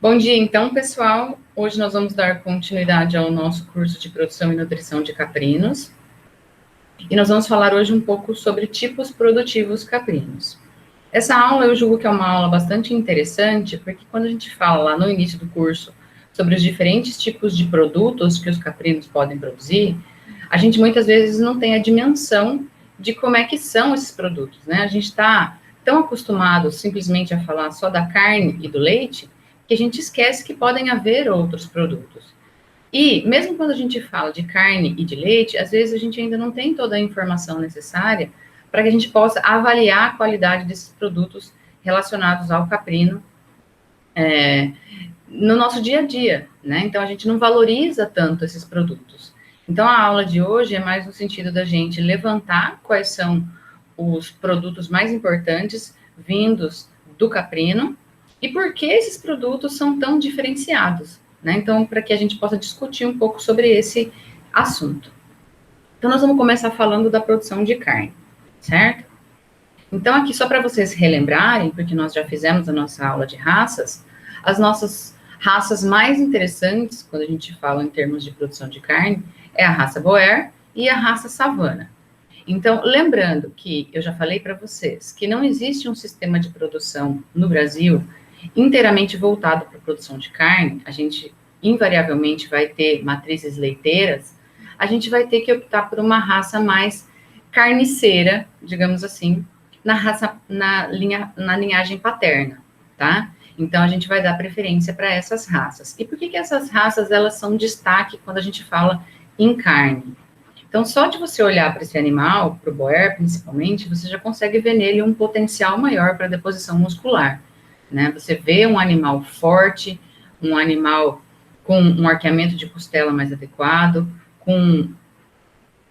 Bom dia, então, pessoal. Hoje nós vamos dar continuidade ao nosso curso de produção e nutrição de caprinos. E nós vamos falar hoje um pouco sobre tipos produtivos caprinos. Essa aula eu julgo que é uma aula bastante interessante, porque quando a gente fala lá no início do curso sobre os diferentes tipos de produtos que os caprinos podem produzir, a gente muitas vezes não tem a dimensão de como é que são esses produtos, né? A gente está tão acostumado simplesmente a falar só da carne e do leite, que a gente esquece que podem haver outros produtos. E mesmo quando a gente fala de carne e de leite, às vezes a gente ainda não tem toda a informação necessária para que a gente possa avaliar a qualidade desses produtos relacionados ao caprino no nosso dia a dia, né? Então a gente não valoriza tanto esses produtos. Então a aula de hoje é mais no sentido da gente levantar quais são os produtos mais importantes vindos do caprino e por que esses produtos são tão diferenciados, né? Então, para que a gente possa discutir um pouco sobre esse assunto. Então, nós vamos começar falando da produção de carne, certo? Então, aqui, só para vocês relembrarem, porque nós já fizemos a nossa aula de raças, as nossas raças mais interessantes, quando a gente fala em termos de produção de carne, é a raça Boer e a raça Savana. Então, lembrando que eu já falei para vocês que não existe um sistema de produção no Brasil inteiramente voltado para a produção de carne, a gente invariavelmente vai ter matrizes leiteiras, a gente vai ter que optar por uma raça mais carniceira, digamos assim, na linhagem paterna, tá? Então, a gente vai dar preferência para essas raças. E por que essas raças, elas são destaque quando a gente fala em carne? Então, só de você olhar para esse animal, para o boer principalmente, você já consegue ver nele um potencial maior para deposição muscular, né? Você vê um animal forte, um animal com um arqueamento de costela mais adequado, com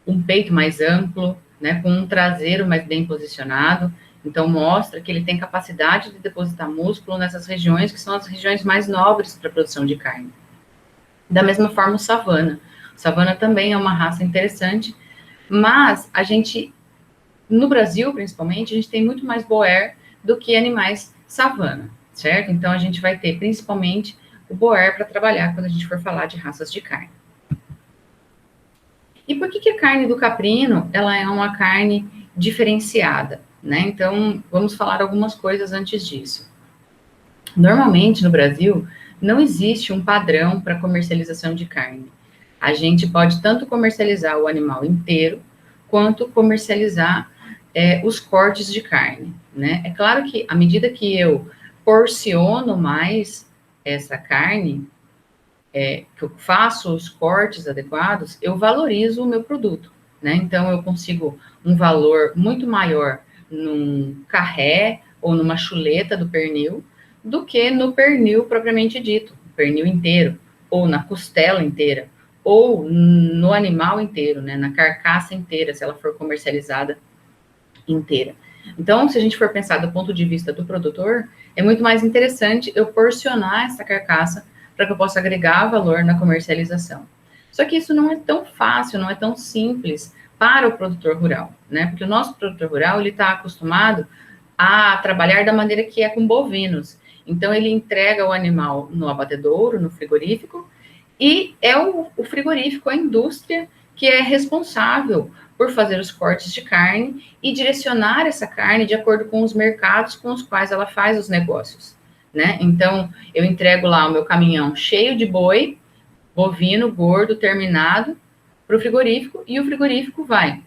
um peito mais amplo, né? Com um traseiro mais bem posicionado. Então, mostra que ele tem capacidade de depositar músculo nessas regiões que são as regiões mais nobres para a produção de carne. Da mesma forma, o savana. O savana também é uma raça interessante, mas a gente, no Brasil, principalmente, a gente tem muito mais boer do que animais savana, certo? Então, a gente vai ter, principalmente, o boer para trabalhar quando a gente for falar de raças de carne. E por que a carne do caprino, ela é uma carne diferenciada, né? Então, vamos falar algumas coisas antes disso. Normalmente, no Brasil, não existe um padrão para comercialização de carne. A gente pode tanto comercializar o animal inteiro, quanto comercializar os cortes de carne, né? É claro que, à medida que eu porciono mais essa carne, que eu faço os cortes adequados, eu valorizo o meu produto, né? Então, eu consigo um valor muito maior num carré ou numa chuleta do pernil, do que no pernil propriamente dito, pernil inteiro, ou na costela inteira, ou no animal inteiro, né? Na carcaça inteira, se ela for comercializada inteira. Então, se a gente for pensar do ponto de vista do produtor, é muito mais interessante eu porcionar essa carcaça para que eu possa agregar valor na comercialização. Só que isso não é tão fácil, não é tão simples para o produtor rural, né? Porque o nosso produtor rural, ele está acostumado a trabalhar da maneira que é com bovinos. Então, ele entrega o animal no abatedouro, no frigorífico, e é o frigorífico, a indústria, que é responsável por fazer os cortes de carne e direcionar essa carne de acordo com os mercados com os quais ela faz os negócios, né? Então, eu entrego lá o meu caminhão cheio de boi, bovino, gordo, terminado, para o frigorífico, e o frigorífico vai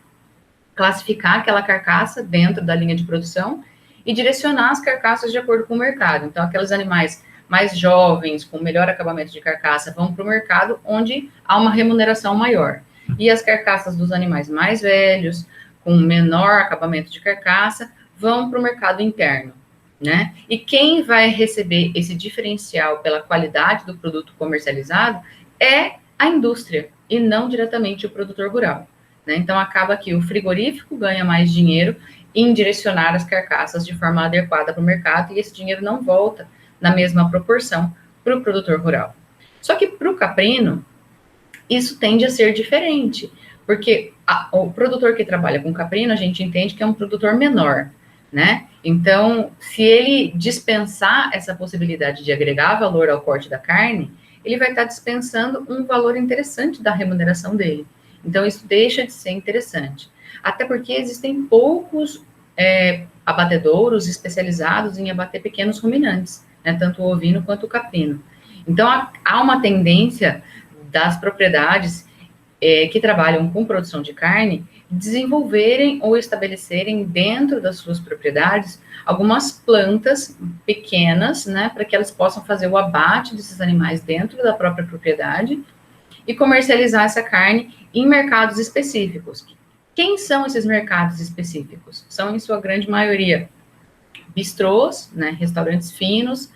classificar aquela carcaça dentro da linha de produção e direcionar as carcaças de acordo com o mercado. Então, aqueles animais mais jovens, com melhor acabamento de carcaça, vão para o mercado onde há uma remuneração maior. E as carcaças dos animais mais velhos, com menor acabamento de carcaça, vão para o mercado interno, né? E quem vai receber esse diferencial pela qualidade do produto comercializado é a indústria, e não diretamente o produtor rural, né? Então, acaba que o frigorífico ganha mais dinheiro em direcionar as carcaças de forma adequada para o mercado, e esse dinheiro não volta na mesma proporção para o produtor rural. Só que para o caprino, isso tende a ser diferente, porque o produtor que trabalha com caprino, a gente entende que é um produtor menor, né? Então, se ele dispensar essa possibilidade de agregar valor ao corte da carne, ele vai estar dispensando um valor interessante da remuneração dele. Então, isso deixa de ser interessante. Até porque existem poucos abatedouros especializados em abater pequenos ruminantes, né? Tanto o ovino quanto o caprino. Então, há uma tendência das propriedades que trabalham com produção de carne desenvolverem ou estabelecerem dentro das suas propriedades algumas plantas pequenas, né, para que elas possam fazer o abate desses animais dentro da própria propriedade e comercializar essa carne em mercados específicos. Quem são esses mercados específicos? São, em sua grande maioria, bistrôs, né, restaurantes finos,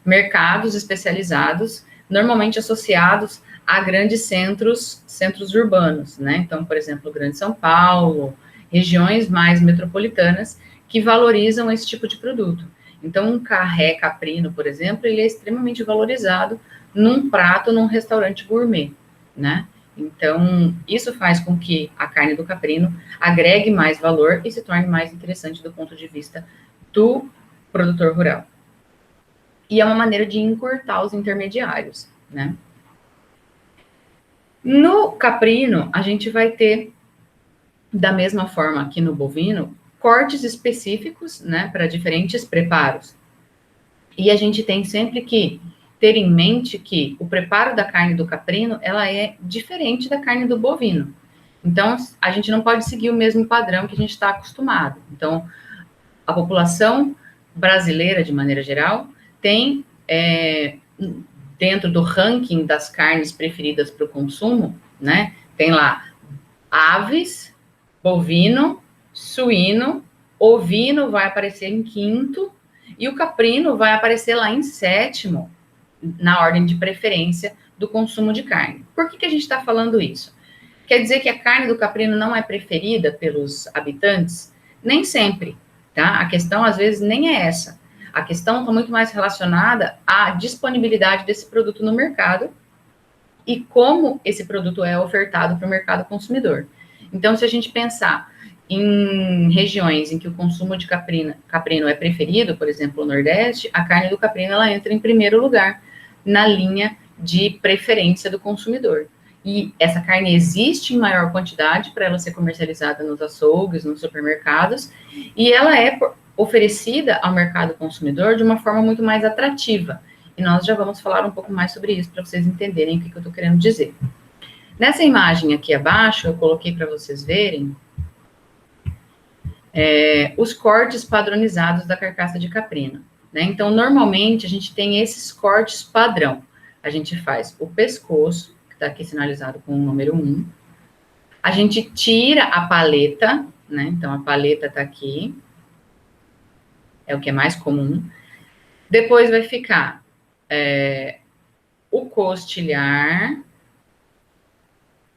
mercados especializados, normalmente associados a grandes centros urbanos, né? Então, por exemplo, o Grande São Paulo, regiões mais metropolitanas que valorizam esse tipo de produto. Então, um carré caprino, por exemplo, ele é extremamente valorizado num prato, num restaurante gourmet, né? Então, isso faz com que a carne do caprino agregue mais valor e se torne mais interessante do ponto de vista do produtor rural. E é uma maneira de encurtar os intermediários, né? No caprino, a gente vai ter, da mesma forma que no bovino, cortes específicos, né, para diferentes preparos. E a gente tem sempre que ter em mente que o preparo da carne do caprino, ela é diferente da carne do bovino. Então, a gente não pode seguir o mesmo padrão que a gente está acostumado. Então, a população brasileira, de maneira geral, tem, dentro do ranking das carnes preferidas para o consumo, né, tem lá aves, bovino, suíno, ovino vai aparecer em quinto, e o caprino vai aparecer lá em sétimo, na ordem de preferência do consumo de carne. Por que a gente está falando isso? Quer dizer que a carne do caprino não é preferida pelos habitantes? Nem sempre, tá? A questão, às vezes, nem é essa. A questão está muito mais relacionada à disponibilidade desse produto no mercado e como esse produto é ofertado para o mercado consumidor. Então, se a gente pensar em regiões em que o consumo de caprino é preferido, por exemplo, o Nordeste, a carne do caprino ela entra em primeiro lugar na linha de preferência do consumidor. E essa carne existe em maior quantidade para ela ser comercializada nos açougues, nos supermercados, e ela é oferecida ao mercado consumidor de uma forma muito mais atrativa. E nós já vamos falar um pouco mais sobre isso para vocês entenderem o que eu estou querendo dizer. Nessa imagem aqui abaixo, eu coloquei para vocês verem os cortes padronizados da carcaça de caprino, né? Então, normalmente, a gente tem esses cortes padrão. A gente faz o pescoço, que está aqui sinalizado com o número 1. A gente tira a paleta, né? Então, a paleta está aqui. É o que é mais comum. Depois vai ficar o costilhar,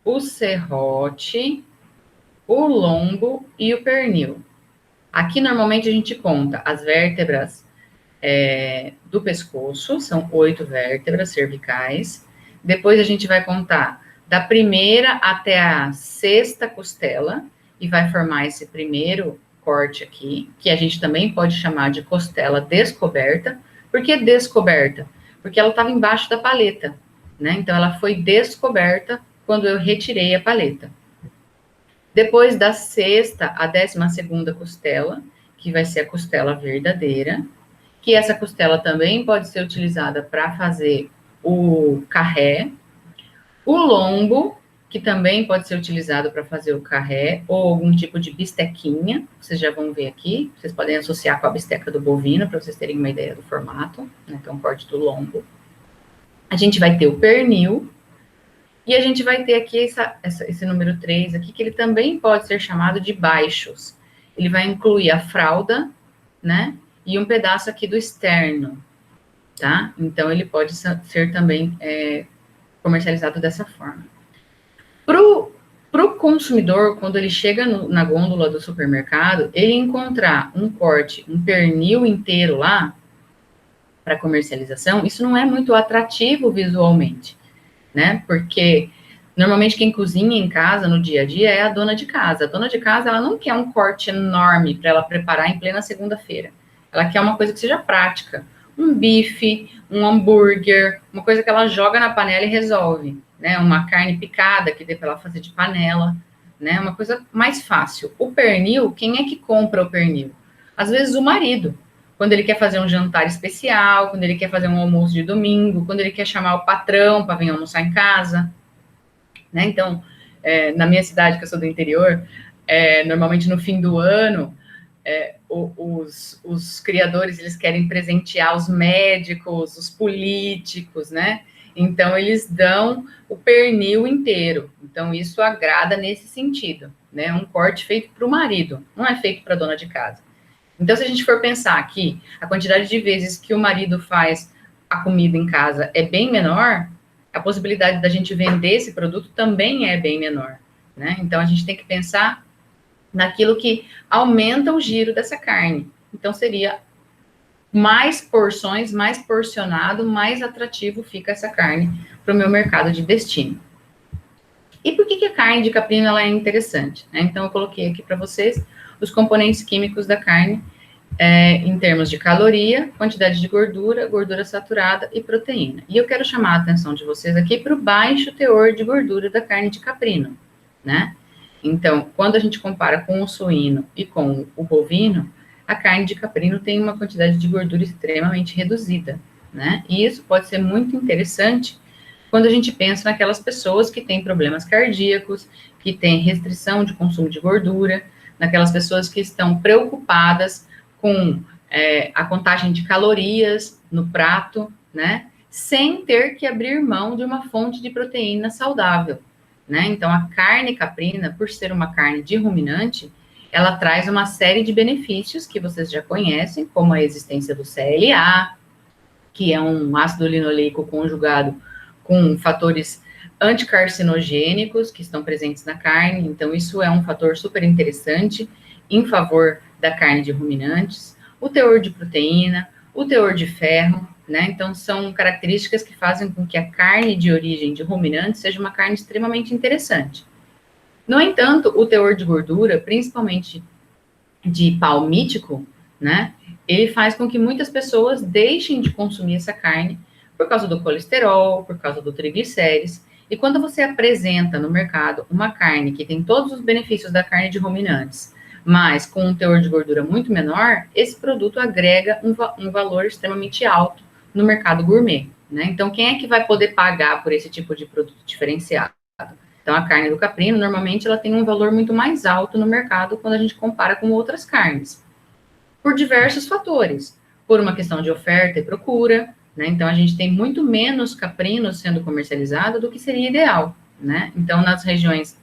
o serrote, o lombo e o pernil. Aqui, normalmente, a gente conta as vértebras do pescoço, são 8 vértebras cervicais. Depois, a gente vai contar da primeira até a 6ª costela, e vai formar esse primeiro corte aqui, que a gente também pode chamar de costela descoberta. Por que descoberta? Porque ela estava embaixo da paleta, né? Então, ela foi descoberta quando eu retirei a paleta. Depois da 6ª à 12ª costela, que vai ser a costela verdadeira, que essa costela também pode ser utilizada para fazer o carré, o lombo, que também pode ser utilizado para fazer o carré, ou algum tipo de bistequinha, vocês já vão ver aqui, vocês podem associar com a bisteca do bovino, para vocês terem uma ideia do formato, né? Então, corte do lombo. A gente vai ter o pernil, e a gente vai ter aqui esse número 3 aqui, que ele também pode ser chamado de baixos. Ele vai incluir a fralda, né, e um pedaço aqui do externo, tá? Então, ele pode ser também comercializado dessa forma. Pro consumidor, quando ele chega na gôndola do supermercado, ele encontrar um corte, um pernil inteiro lá, para comercialização, isso não é muito atrativo visualmente, né? Porque Normalmente quem cozinha em casa no dia a dia é a dona de casa. A dona de casa, ela não quer um corte enorme para ela preparar em plena segunda-feira. Ela quer uma coisa que seja prática. Um bife, um hambúrguer, uma coisa que ela joga na panela e resolve, né? Uma carne picada que dê para ela fazer de panela, né? Uma coisa mais fácil. O pernil, quem é que compra o pernil? Às vezes o marido, quando ele quer fazer um jantar especial, quando ele quer fazer um almoço de domingo, quando ele quer chamar o patrão para vir almoçar em casa, né? Então, na minha cidade, que eu sou do interior, normalmente no fim do ano, os criadores, eles querem presentear os médicos, os políticos, né? Então, eles dão o pernil inteiro. Então, isso agrada nesse sentido, né? Um corte feito para o marido, não é feito para a dona de casa. Então, se a gente for pensar que a quantidade de vezes que o marido faz a comida em casa é bem menor, a possibilidade da gente vender esse produto também é bem menor, né? Então, a gente tem que pensar naquilo que aumenta o giro dessa carne. Então, seria mais porções, mais porcionado, mais atrativo fica essa carne para o meu mercado de destino. E por que a carne de caprino ela é interessante? Né? Então, eu coloquei aqui para vocês os componentes químicos da carne, em termos de caloria, quantidade de gordura, gordura saturada e proteína. E eu quero chamar a atenção de vocês aqui para o baixo teor de gordura da carne de caprino, né? Então, quando a gente compara com o suíno e com o bovino, a carne de caprino tem uma quantidade de gordura extremamente reduzida, né? E isso pode ser muito interessante quando a gente pensa naquelas pessoas que têm problemas cardíacos, que têm restrição de consumo de gordura, naquelas pessoas que estão preocupadas com a contagem de calorias no prato, né? Sem ter que abrir mão de uma fonte de proteína saudável, né? Então, a carne caprina, por ser uma carne de ruminante, ela traz uma série de benefícios que vocês já conhecem, como a existência do CLA, que é um ácido linoleico conjugado com fatores anticarcinogênicos que estão presentes na carne. Então, isso é um fator super interessante em favor da carne de ruminantes. O teor de proteína, o teor de ferro, né? Então, são características que fazem com que a carne de origem de ruminantes seja uma carne extremamente interessante. No entanto, o teor de gordura, principalmente de palmítico, né? Ele faz com que muitas pessoas deixem de consumir essa carne por causa do colesterol, por causa do triglicérides. E quando você apresenta no mercado uma carne que tem todos os benefícios da carne de ruminantes, mas com um teor de gordura muito menor, esse produto agrega um valor extremamente alto no mercado gourmet, né? Então, quem é que vai poder pagar por esse tipo de produto diferenciado? Então, a carne do caprino, normalmente, ela tem um valor muito mais alto no mercado quando a gente compara com outras carnes, por diversos fatores. Por uma questão de oferta e procura, né? Então, a gente tem muito menos caprinos sendo comercializado do que seria ideal, né? Então, nas regiões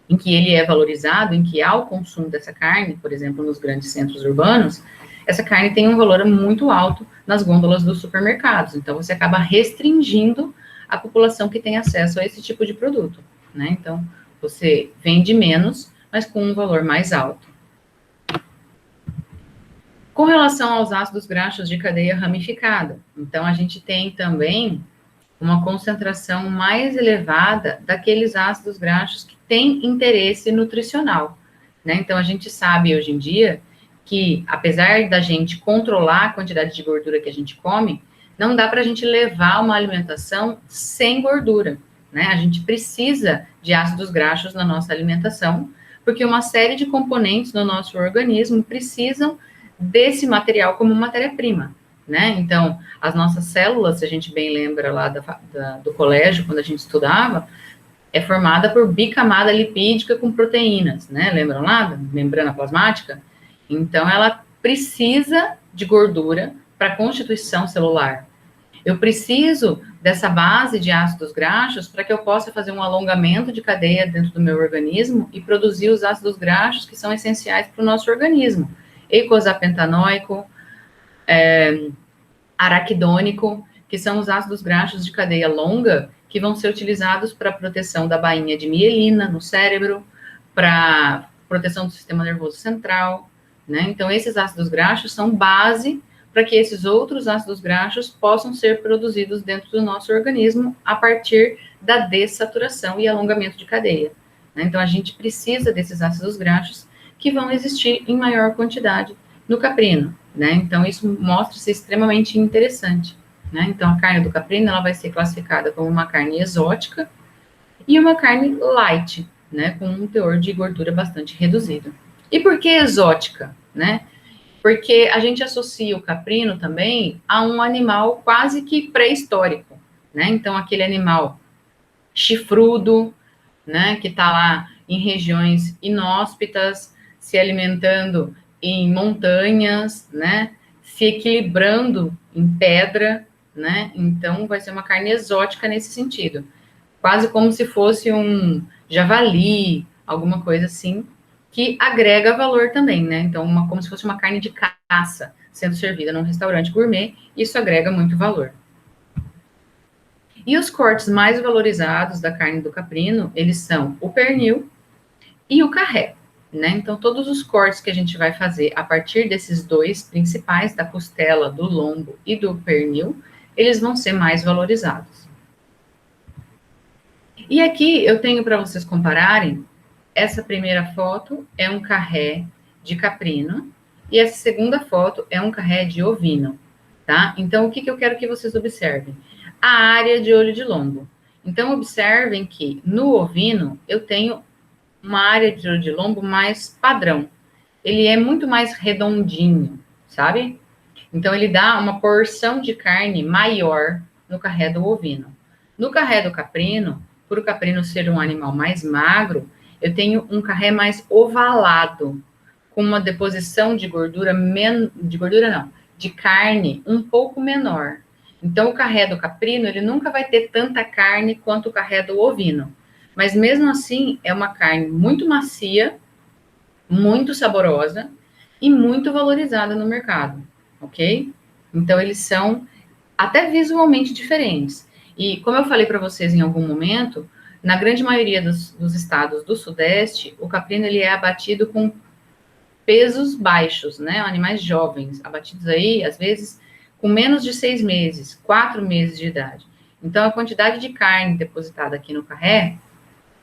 em que ele é valorizado, em que há o consumo dessa carne, por exemplo, nos grandes centros urbanos, essa carne tem um valor muito alto nas gôndolas dos supermercados. Então, você acaba restringindo a população que tem acesso a esse tipo de produto, né? Então, você vende menos, mas com um valor mais alto. Com relação aos ácidos graxos de cadeia ramificada, então, a gente tem também uma concentração mais elevada daqueles ácidos graxos que têm interesse nutricional, né? Então, a gente sabe hoje em dia que, apesar da gente controlar a quantidade de gordura que a gente come, não dá para a gente levar uma alimentação sem gordura, né? A gente precisa de ácidos graxos na nossa alimentação, porque uma série de componentes no nosso organismo precisam desse material como matéria-prima, né? Então, as nossas células, se a gente bem lembra lá do colégio, quando a gente estudava, é formada por bicamada lipídica com proteínas, né? Lembram lá da membrana plasmática? Então, ela precisa de gordura para a constituição celular. Eu preciso dessa base de ácidos graxos para que eu possa fazer um alongamento de cadeia dentro do meu organismo e produzir os ácidos graxos que são essenciais para o nosso organismo. Eicosapentanoico, araquidônico, que são os ácidos graxos de cadeia longa que vão ser utilizados para a proteção da bainha de mielina no cérebro, para proteção do sistema nervoso central, né? Então, esses ácidos graxos são base para que esses outros ácidos graxos possam ser produzidos dentro do nosso organismo a partir da dessaturação e alongamento de cadeia. Né? Então, a gente precisa desses ácidos graxos que vão existir em maior quantidade no caprino. Né? Então, isso mostra ser extremamente interessante. Né? Então, a carne do caprino ela vai ser classificada como uma carne exótica e uma carne light, né? Com um teor de gordura bastante reduzido. E por que exótica? Né? Porque a gente associa o caprino também a um animal quase que pré-histórico, né? Então, aquele animal chifrudo, né, que está lá em regiões inóspitas, se alimentando em montanhas, né, se equilibrando em pedra, né? Então, vai ser uma carne exótica nesse sentido. Quase como se fosse um javali, alguma coisa assim, que agrega valor também, né? Então, como se fosse uma carne de caça sendo servida num restaurante gourmet, isso agrega muito valor. E os cortes mais valorizados da carne do caprino, eles são o pernil e o carré, né? Então, todos os cortes que a gente vai fazer a partir desses dois principais, da costela, do lombo e do pernil, eles vão ser mais valorizados. E aqui eu tenho para vocês compararem, essa primeira foto é um carré de caprino e essa segunda foto é um carré de ovino, tá? Então, o que eu quero que vocês observem? A área de olho de lombo. Então, observem que no ovino eu tenho uma área de olho de lombo mais padrão. Ele é muito mais redondinho, sabe? Então, ele dá uma porção de carne maior no carré do ovino. No carré do caprino, por o caprino ser um animal mais magro, eu tenho um carré mais ovalado, com uma deposição de gordura, de carne um pouco menor. Então, o carré do caprino, ele nunca vai ter tanta carne quanto o carré do ovino. Mas, mesmo assim, é uma carne muito macia, muito saborosa e muito valorizada no mercado, ok? Então, eles são até visualmente diferentes. E, como eu falei para vocês em algum momento, na grande maioria dos estados do Sudeste, o caprino ele é abatido com pesos baixos, né? Animais jovens, abatidos aí, às vezes, com menos de 6 meses, 4 meses de idade. Então, a quantidade de carne depositada aqui no carré,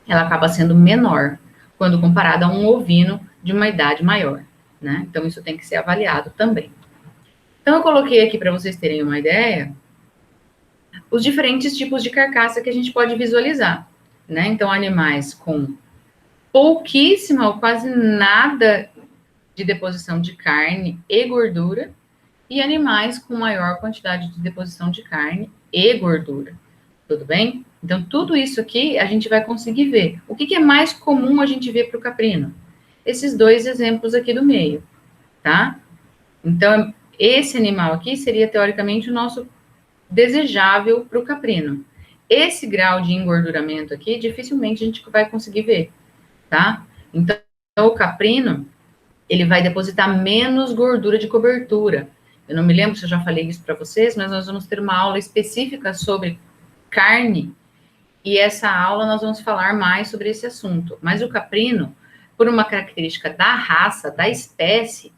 ela acaba sendo menor, quando comparada a um ovino de uma idade maior, né? Então, isso tem que ser avaliado também. Então, eu coloquei aqui para vocês terem uma ideia, os diferentes tipos de carcaça que a gente pode visualizar, né? Então, animais com pouquíssima ou quase nada de deposição de carne e gordura, e animais com maior quantidade de deposição de carne e gordura. Tudo bem? Então, tudo isso aqui a gente vai conseguir ver. O que é mais comum a gente ver para o caprino? Esses dois exemplos aqui do meio, tá? Então, esse animal aqui seria, teoricamente, o nosso desejável para o caprino. Esse grau de engorduramento aqui, dificilmente a gente vai conseguir ver, tá? Então, o caprino, ele vai depositar menos gordura de cobertura. Eu não me lembro se eu já falei isso para vocês, mas nós vamos ter uma aula específica sobre carne, e essa aula nós vamos falar mais sobre esse assunto. Mas o caprino, por uma característica da raça, da espécie,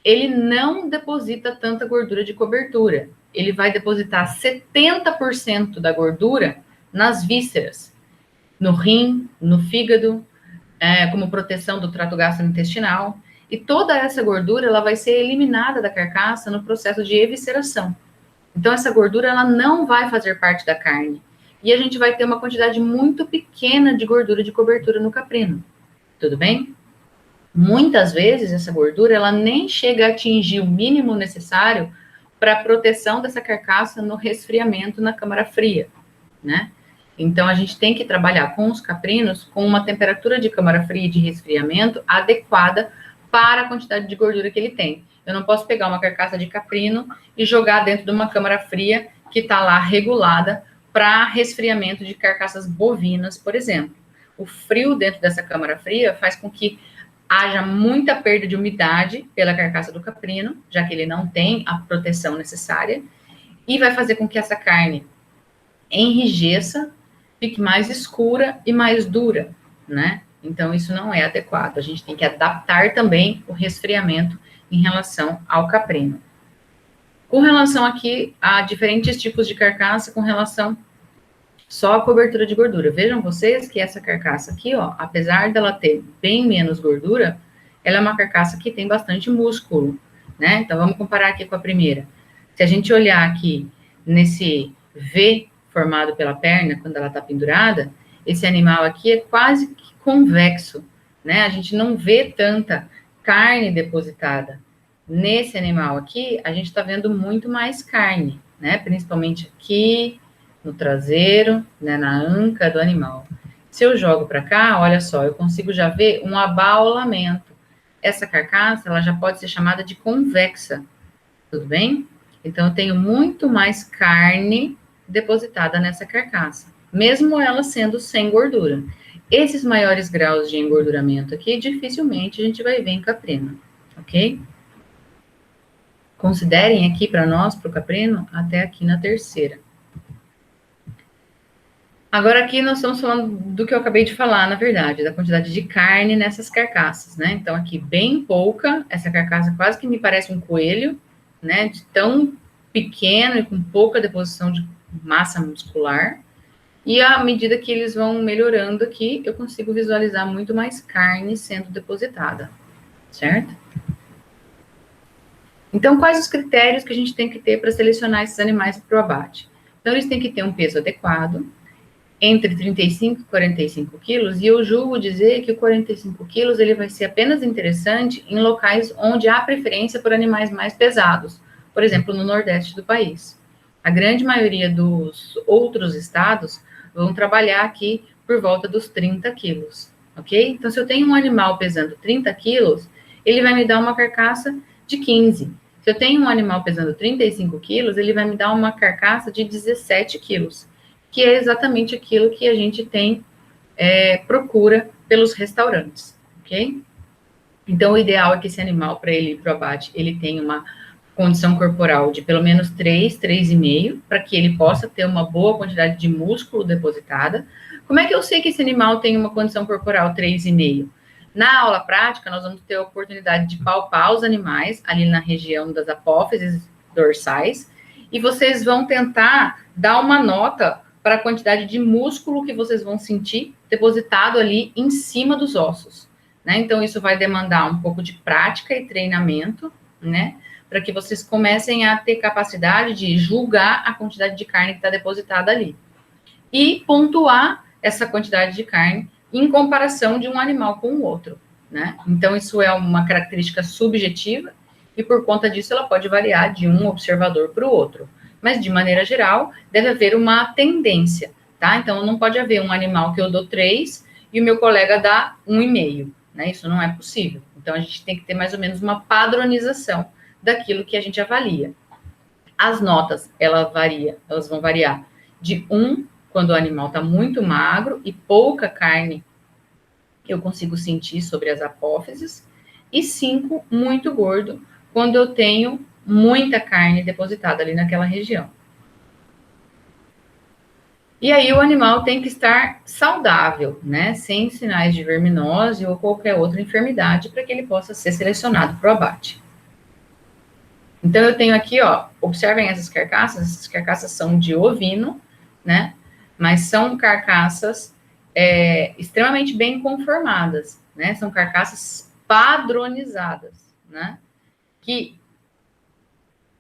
ele não deposita tanta gordura de cobertura. Ele vai depositar 70% da gordura nas vísceras, no rim, no fígado, como proteção do trato gastrointestinal. E toda essa gordura ela vai ser eliminada da carcaça no processo de evisceração. Então, essa gordura ela não vai fazer parte da carne. E a gente vai ter uma quantidade muito pequena de gordura de cobertura no caprino. Tudo bem? Muitas vezes, essa gordura ela nem chega a atingir o mínimo necessário para a proteção dessa carcaça no resfriamento na câmara fria, né? Então, a gente tem que trabalhar com os caprinos com uma temperatura de câmara fria e de resfriamento adequada para a quantidade de gordura que ele tem. Eu não posso pegar uma carcaça de caprino e jogar dentro de uma câmara fria que está lá regulada para resfriamento de carcaças bovinas, por exemplo. O frio dentro dessa câmara fria faz com que haja muita perda de umidade pela carcaça do caprino, já que ele não tem a proteção necessária, e vai fazer com que essa carne enrijeça, fique mais escura e mais dura, né? Então, isso não é adequado. A gente tem que adaptar também o resfriamento em relação ao caprino. Com relação aqui a diferentes tipos de carcaça, com relação só a cobertura de gordura. Vejam vocês que essa carcaça aqui, ó, apesar dela ter bem menos gordura, ela é uma carcaça que tem bastante músculo, né? Então, vamos comparar aqui com a primeira. Se a gente olhar aqui nesse V formado pela perna, quando ela está pendurada, esse animal aqui é quase que convexo, né? A gente não vê tanta carne depositada. Nesse animal aqui, a gente está vendo muito mais carne, né? Principalmente aqui, no traseiro, né, na anca do animal. Se eu jogo para cá, olha só, eu consigo já ver um abaulamento. Essa carcaça, ela já pode ser chamada de convexa, tudo bem? Então, eu tenho muito mais carne depositada nessa carcaça, mesmo ela sendo sem gordura. Esses maiores graus de engorduramento aqui, dificilmente a gente vai ver em caprino, ok? Considerem aqui para nós, para o caprino, até aqui na terceira. Agora aqui nós estamos falando do que eu acabei de falar, na verdade, da quantidade de carne nessas carcaças, né? Então aqui bem pouca, essa carcaça quase que me parece um coelho, né? De tão pequeno e com pouca deposição de massa muscular. E à medida que eles vão melhorando aqui, eu consigo visualizar muito mais carne sendo depositada, certo? Então, quais os critérios que a gente tem que ter para selecionar esses animais para o abate? Então, eles têm que ter um peso adequado, entre 35 e 45 quilos, e eu julgo dizer que o 45 quilos ele vai ser apenas interessante em locais onde há preferência por animais mais pesados, por exemplo, no Nordeste do país. A grande maioria dos outros estados vão trabalhar aqui por volta dos 30 quilos, ok? Então, se eu tenho um animal pesando 30 quilos, ele vai me dar uma carcaça de 15. Se eu tenho um animal pesando 35 quilos, ele vai me dar uma carcaça de 17 quilos, que é exatamente aquilo que a gente tem procura pelos restaurantes, ok? Então, o ideal é que esse animal, para ele ir para o abate, ele tenha uma condição corporal de pelo menos 3, 3,5, para que ele possa ter uma boa quantidade de músculo depositada. Como é que eu sei que esse animal tem uma condição corporal 3,5? Na aula prática, nós vamos ter a oportunidade de palpar os animais ali na região das apófises dorsais, e vocês vão tentar dar uma nota para a quantidade de músculo que vocês vão sentir depositado ali em cima dos ossos, né? Então, isso vai demandar um pouco de prática e treinamento, né? Para que vocês comecem a ter capacidade de julgar a quantidade de carne que está depositada ali. E pontuar essa quantidade de carne em comparação de um animal com o outro, né? Então, isso é uma característica subjetiva e, por conta disso, ela pode variar de um observador para o outro. Mas, de maneira geral, deve haver uma tendência, tá? Então, não pode haver um animal que eu dou 3 e o meu colega dá 1,5, né? Isso não é possível. Então, a gente tem que ter mais ou menos uma padronização daquilo que a gente avalia. As notas, elas vão variar de 1, quando o animal está muito magro e pouca carne eu consigo sentir sobre as apófises, e 5, muito gordo, quando eu tenho muita carne depositada ali naquela região. E aí o animal tem que estar saudável, né? Sem sinais de verminose ou qualquer outra enfermidade, para que ele possa ser selecionado para o abate. Então, eu tenho aqui, ó, observem essas carcaças são de ovino, né? Mas são carcaças extremamente bem conformadas, né? São carcaças padronizadas, né? Que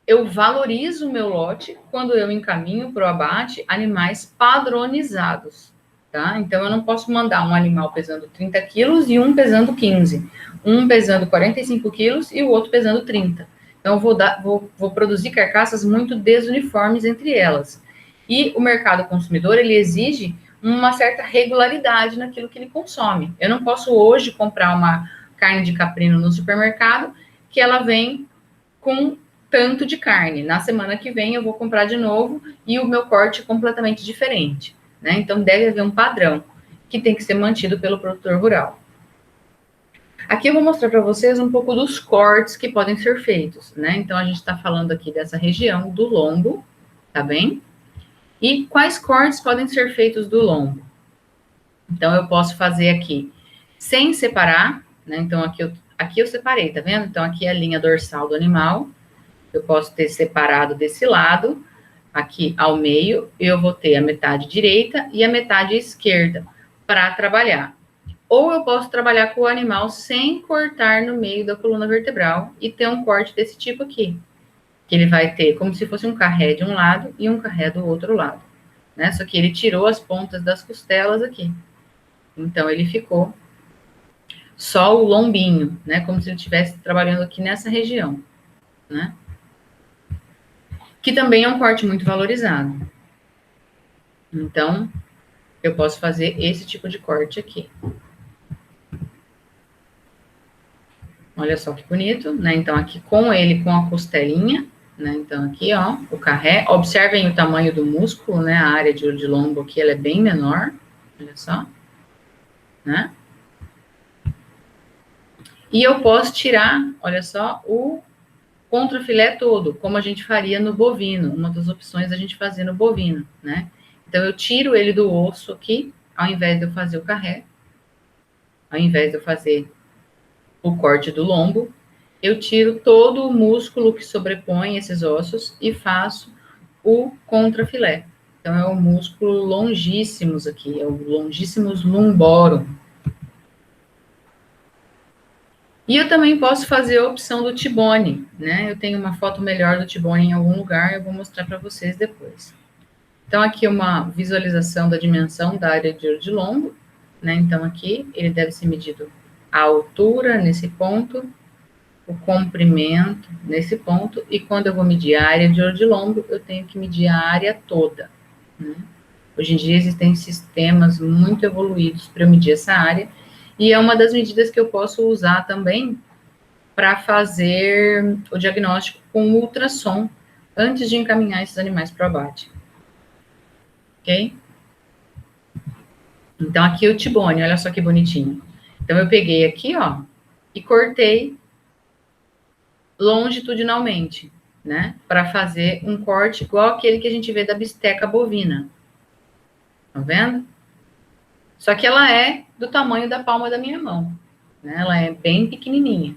eu valorizo o meu lote quando eu encaminho para o abate animais padronizados, tá? Então, eu não posso mandar um animal pesando 30 quilos e um pesando 15. Um pesando 45 quilos e o outro pesando 30. Então, eu vou produzir carcaças muito desuniformes entre elas. E o mercado consumidor, ele exige uma certa regularidade naquilo que ele consome. Eu não posso hoje comprar uma carne de caprino no supermercado que ela vem com tanto de carne. Na semana que vem eu vou comprar de novo e o meu corte é completamente diferente, né? Então deve haver um padrão que tem que ser mantido pelo produtor rural. Aqui eu vou mostrar para vocês um pouco dos cortes que podem ser feitos, né? Então a gente está falando aqui dessa região do lombo, tá bem? E quais cortes podem ser feitos do lombo? Então eu posso fazer aqui sem separar, né? Então aqui eu separei, tá vendo? Então aqui é a linha dorsal do animal. Eu posso ter separado desse lado, aqui ao meio, eu vou ter a metade direita e a metade esquerda para trabalhar. Ou eu posso trabalhar com o animal sem cortar no meio da coluna vertebral e ter um corte desse tipo aqui, que ele vai ter como se fosse um carré de um lado e um carré do outro lado, né? Só que ele tirou as pontas das costelas aqui. Então, ele ficou só o lombinho, né? Como se ele estivesse trabalhando aqui nessa região, né? Que também é um corte muito valorizado. Então, eu posso fazer esse tipo de corte aqui. Olha só que bonito, né? Então, aqui com ele, com a costelinha, né? Então, aqui, ó, o carré. Observem o tamanho do músculo, né? A área de lombo aqui, ela é bem menor. Olha só. Né? E eu posso tirar, olha só, o contrafilé todo, como a gente faria no bovino. Uma das opções a gente fazer no bovino, né? Então, eu tiro ele do osso aqui, ao invés de eu fazer o carré, ao invés de eu fazer o corte do lombo, eu tiro todo o músculo que sobrepõe esses ossos e faço o contrafilé. Então, é o músculo longíssimos aqui, é o longíssimos lumborum. E eu também posso fazer a opção do T-bone, né? Eu tenho uma foto melhor do T-bone em algum lugar, eu vou mostrar para vocês depois. Então, aqui uma visualização da dimensão da área de lombo, né? Então, aqui ele deve ser medido a altura nesse ponto, o comprimento nesse ponto, e quando eu vou medir a área de lombo, eu tenho que medir a área toda, né? Hoje em dia existem sistemas muito evoluídos para eu medir essa área, e é uma das medidas que eu posso usar também para fazer o diagnóstico com ultrassom antes de encaminhar esses animais para o abate. Ok? Então, aqui o T-bone, olha só que bonitinho. Então, eu peguei aqui, ó, e cortei longitudinalmente, né? Para fazer um corte igual aquele que a gente vê da bisteca bovina. Tá vendo? Só que ela é do tamanho da palma da minha mão, né? Ela é bem pequenininha.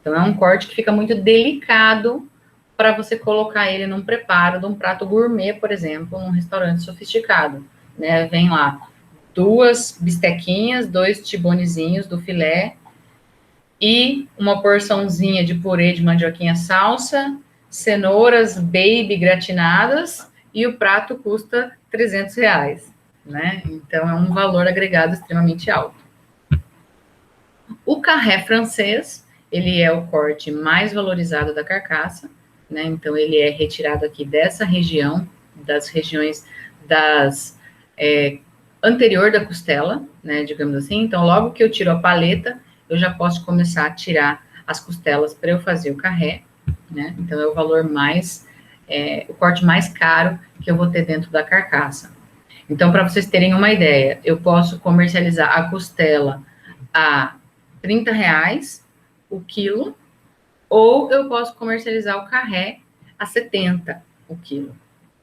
Então, é um corte que fica muito delicado para você colocar ele num preparo de um prato gourmet, por exemplo, num restaurante sofisticado, né? Vem lá 2 bistequinhas, 2 tibonezinhos do filé e uma porçãozinha de purê de mandioquinha salsa, cenouras baby gratinadas e o prato custa R$ 300, né? Então, é um valor agregado extremamente alto. O carré francês, ele é o corte mais valorizado da carcaça, né? Então, ele é retirado aqui dessa região, das regiões anterior da costela, né? Digamos assim. Então, logo que eu tiro a paleta, eu já posso começar a tirar as costelas para eu fazer o carré, né? Então, é o valor o corte mais caro que eu vou ter dentro da carcaça. Então, para vocês terem uma ideia, eu posso comercializar a costela a R$ 30 o quilo, ou eu posso comercializar o carré a 70 o quilo,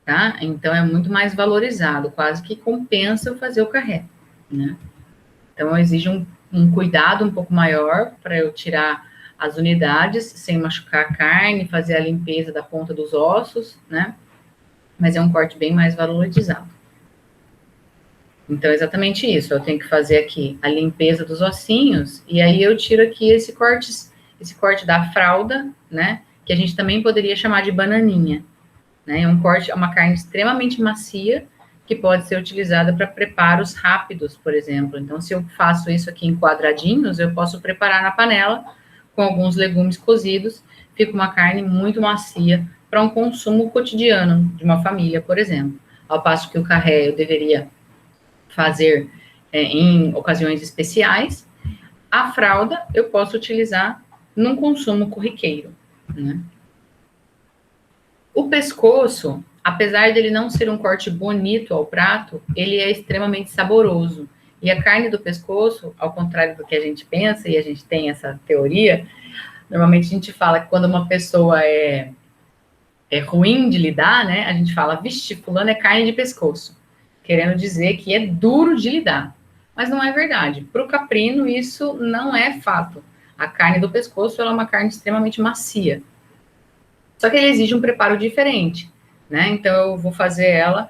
tá? Então, é muito mais valorizado, quase que compensa eu fazer o carré, né? Então, exige um cuidado um pouco maior para eu tirar as unidades sem machucar a carne, fazer a limpeza da ponta dos ossos, né? Mas é um corte bem mais valorizado. Então, é exatamente isso. Eu tenho que fazer aqui a limpeza dos ossinhos, e aí eu tiro aqui esse corte da fralda, né? Que a gente também poderia chamar de bananinha, né? É um corte, é uma carne extremamente macia, que pode ser utilizada para preparos rápidos, por exemplo. Então, se eu faço isso aqui em quadradinhos, eu posso preparar na panela com alguns legumes cozidos, fica uma carne muito macia para um consumo cotidiano de uma família, por exemplo. Ao passo que o carré eu deveria fazer em ocasiões especiais, a fralda eu posso utilizar num consumo corriqueiro, né? O pescoço, apesar dele não ser um corte bonito ao prato, ele é extremamente saboroso. E a carne do pescoço, ao contrário do que a gente pensa, e a gente tem essa teoria, normalmente a gente fala que quando uma pessoa é ruim de lidar, né, a gente fala, vixe, fulano é carne de pescoço, querendo dizer que é duro de lidar. Mas não é verdade. Para o caprino, isso não é fato. A carne do pescoço ela é uma carne extremamente macia. Só que ele exige um preparo diferente, né? Então, eu vou fazer ela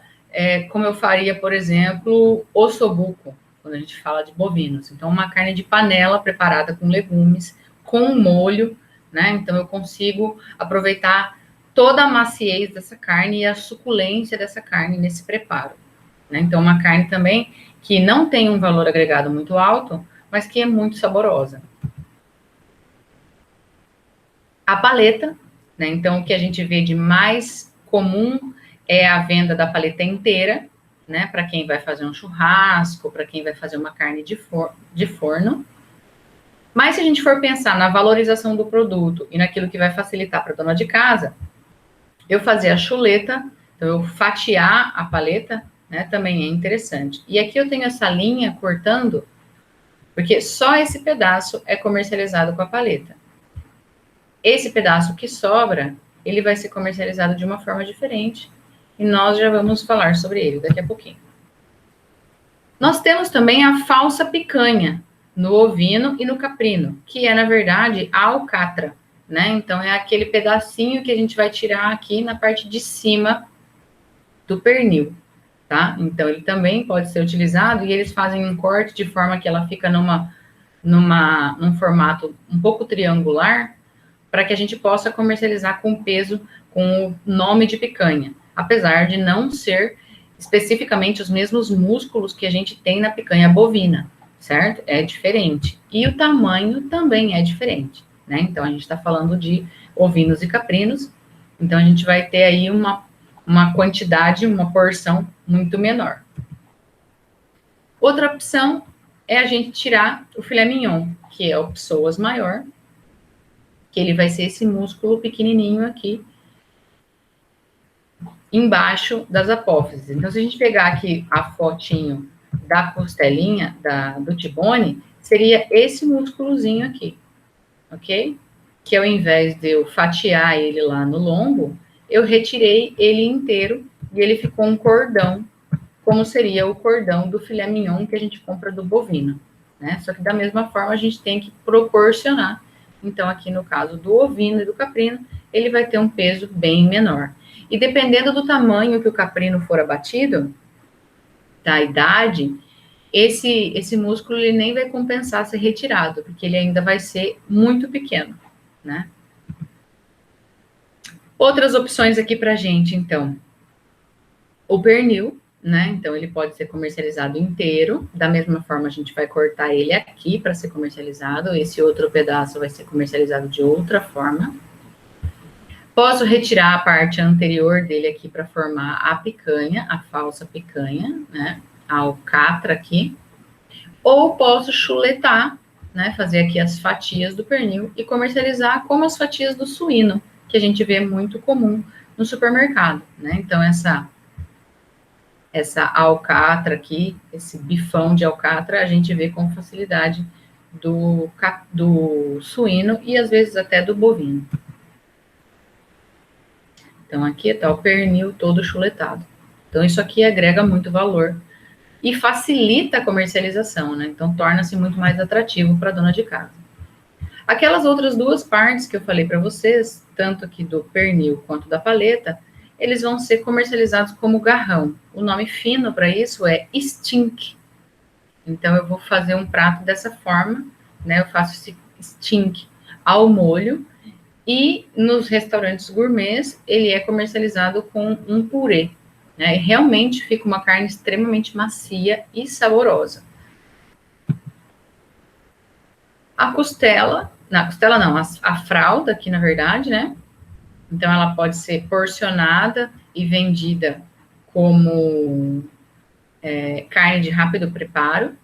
como eu faria, por exemplo, ossobuco, quando a gente fala de bovinos. Então, uma carne de panela preparada com legumes, com molho, né? Então, eu consigo aproveitar toda a maciez dessa carne e a suculência dessa carne nesse preparo, né? Então, uma carne também que não tem um valor agregado muito alto, mas que é muito saborosa. A paleta, né? Então, o que a gente vê de mais comum é a venda da paleta inteira, né? Para quem vai fazer um churrasco, para quem vai fazer uma carne de forno. Mas se a gente for pensar na valorização do produto e naquilo que vai facilitar para a dona de casa, eu fazer a chuleta, então eu fatiar a paleta, né? Também é interessante. E aqui eu tenho essa linha cortando, porque só esse pedaço é comercializado com a paleta. Esse pedaço que sobra, ele vai ser comercializado de uma forma diferente e nós já vamos falar sobre ele daqui a pouquinho. Nós temos também a falsa picanha no ovino e no caprino, que é, na verdade, a alcatra, né? Então, é aquele pedacinho que a gente vai tirar aqui na parte de cima do pernil, tá? Então, ele também pode ser utilizado e eles fazem um corte de forma que ela fica num formato um pouco triangular, para que a gente possa comercializar com peso, com o nome de picanha, apesar de não ser especificamente os mesmos músculos que a gente tem na picanha bovina, certo? É diferente. E o tamanho também é diferente, né? Então, a gente está falando de ovinos e caprinos, então a gente vai ter aí uma quantidade, uma porção muito menor. Outra opção é a gente tirar o filé mignon, que é o psoas maior, que ele vai ser esse músculo pequenininho aqui, embaixo das apófises. Então, se a gente pegar aqui a fotinho da costelinha, do tibone, seria esse músculozinho aqui, ok? Que ao invés de eu fatiar ele lá no lombo, eu retirei ele inteiro e ele ficou um cordão, como seria o cordão do filé mignon que a gente compra do bovino, né? Só que da mesma forma a gente tem que proporcionar. Então, aqui no caso do ovino e do caprino, ele vai ter um peso bem menor. E dependendo do tamanho que o caprino for abatido, da idade, esse músculo ele nem vai compensar ser retirado, porque ele ainda vai ser muito pequeno, né? Outras opções aqui pra gente, então. O pernil, né? Então, ele pode ser comercializado inteiro. Da mesma forma, a gente vai cortar ele aqui para ser comercializado. Esse outro pedaço vai ser comercializado de outra forma. Posso retirar a parte anterior dele aqui para formar a picanha, a falsa picanha, né? A alcatra aqui. Ou posso chuletar, né? Fazer aqui as fatias do pernil e comercializar como as fatias do suíno, que a gente vê muito comum no supermercado, né? Então, essa alcatra aqui, esse bifão de alcatra, a gente vê com facilidade do suíno e às vezes até do bovino. Então, aqui está o pernil todo chuletado. Então, isso aqui agrega muito valor e facilita a comercialização, né? Então, torna-se muito mais atrativo para a dona de casa. Aquelas outras duas partes que eu falei para vocês, tanto aqui do pernil quanto da paleta, eles vão ser comercializados como garrão. O nome fino para isso é stink. Então, eu vou fazer um prato dessa forma, né? Eu faço esse stink ao molho e nos restaurantes gourmets ele é comercializado com um purê, né? E realmente fica uma carne extremamente macia e saborosa. A costela, não, a fralda aqui na verdade, né? Então, ela pode ser porcionada e vendida como carne de rápido preparo.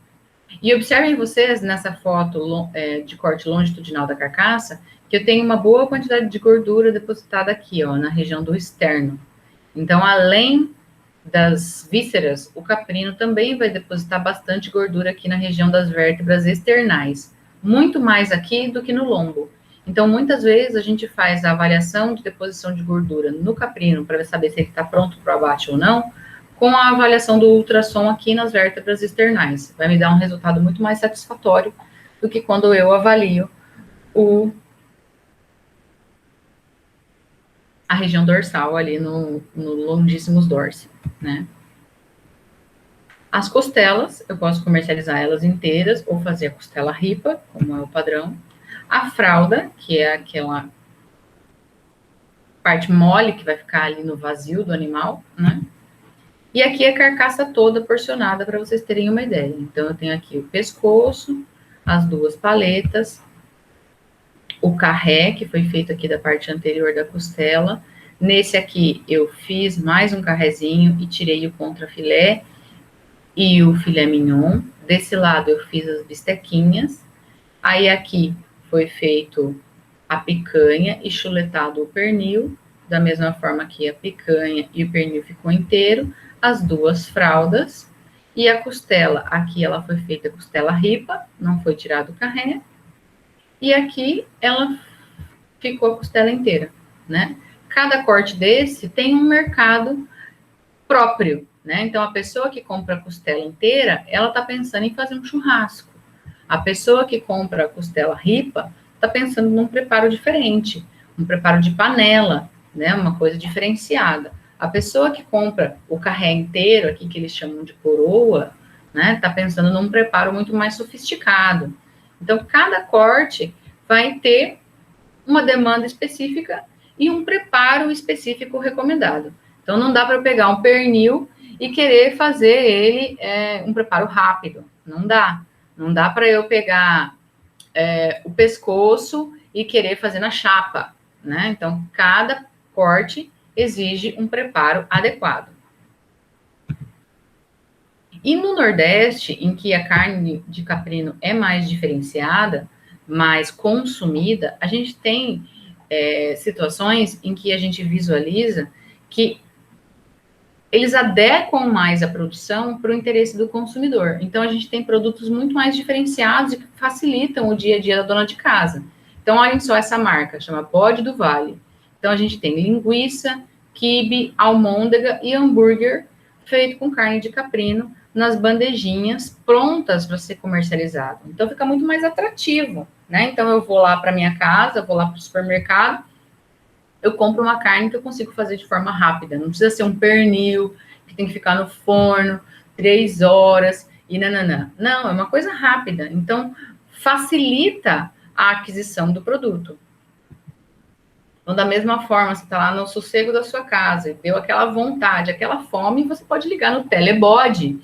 E observem vocês nessa foto de corte longitudinal da carcaça, que eu tenho uma boa quantidade de gordura depositada aqui, ó, na região do externo. Então, além das vísceras, o caprino também vai depositar bastante gordura aqui na região das vértebras externais. Muito mais aqui do que no lombo. Então, muitas vezes, a gente faz a avaliação de deposição de gordura no caprino para saber se ele está pronto para o abate ou não, com a avaliação do ultrassom aqui nas vértebras externais. Vai me dar um resultado muito mais satisfatório do que quando eu avalio a região dorsal ali no longíssimos dorsi, né? As costelas, eu posso comercializar elas inteiras ou fazer a costela ripa, como é o padrão. A fralda, que é aquela parte mole que vai ficar ali no vazio do animal, né? E aqui a carcaça toda porcionada para vocês terem uma ideia. Então, eu tenho aqui o pescoço, as duas paletas, o carré, que foi feito aqui da parte anterior da costela. Nesse aqui, eu fiz mais um carrezinho e tirei o contrafilé e o filé mignon. Desse lado, eu fiz as bistequinhas. Aí, aqui, foi feito a picanha e chuletado o pernil. Da mesma forma que a picanha e o pernil ficou inteiro. As duas fraldas. E a costela, aqui ela foi feita costela ripa, não foi tirado o carré. E aqui ela ficou a costela inteira, né? Cada corte desse tem um mercado próprio, né? Então, a pessoa que compra a costela inteira, ela tá pensando em fazer um churrasco. A pessoa que compra a costela ripa, tá pensando num preparo diferente, um preparo de panela, né? Uma coisa diferenciada. A pessoa que compra o carré inteiro, aqui que eles chamam de coroa, né? Tá pensando num preparo muito mais sofisticado. Então, cada corte vai ter uma demanda específica e um preparo específico recomendado. Então, não dá para eu pegar um pernil e querer fazer ele um preparo rápido. Não dá. Não dá para eu pegar o pescoço e querer fazer na chapa, né? Então, cada corte exige um preparo adequado. E no Nordeste, em que a carne de caprino é mais diferenciada, mais consumida, a gente tem situações em que a gente visualiza que eles adequam mais a produção para o interesse do consumidor. Então, a gente tem produtos muito mais diferenciados e que facilitam o dia a dia da dona de casa. Então, olhem só essa marca, chama Bode do Vale. Então, a gente tem linguiça, quibe, almôndega e hambúrguer feito com carne de caprino nas bandejinhas prontas para ser comercializado. Então, fica muito mais atrativo, né? Então, eu vou lá para minha casa, vou lá para o supermercado, eu compro uma carne que eu consigo fazer de forma rápida. Não precisa ser um pernil, que tem que ficar no forno 3 horas e nananã. Não, é uma coisa rápida. Então, facilita a aquisição do produto. Então, da mesma forma, você está lá no sossego da sua casa, deu aquela vontade, aquela fome, você pode ligar no Telebode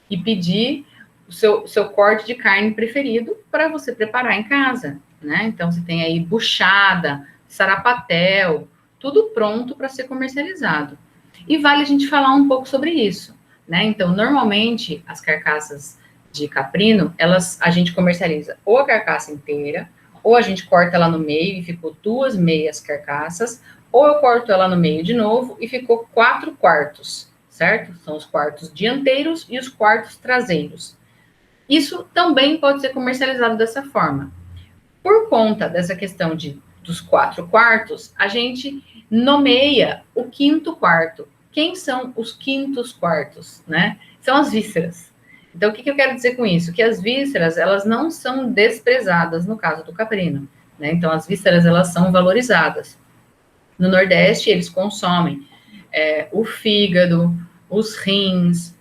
e pedir o seu corte de carne preferido para você preparar em casa, né? Então, você tem aí buchada, sarapatel, tudo pronto para ser comercializado. E vale a gente falar um pouco sobre isso, né? Então, normalmente, as carcaças de caprino, a gente comercializa ou a carcaça inteira, ou a gente corta ela no meio e ficou 2 meias carcaças, ou eu corto ela no meio de novo e ficou 4 quartos, certo? São os quartos dianteiros e os quartos traseiros. Isso também pode ser comercializado dessa forma. Por conta dessa questão dos 4 quartos, a gente nomeia o 5º quarto. Quem são os 5º quartos, né? São as vísceras. Então, o que eu quero dizer com isso? Que as vísceras, elas não são desprezadas no caso do caprino, né? Então, as vísceras, elas são valorizadas. No Nordeste, eles consomem o fígado, os rins,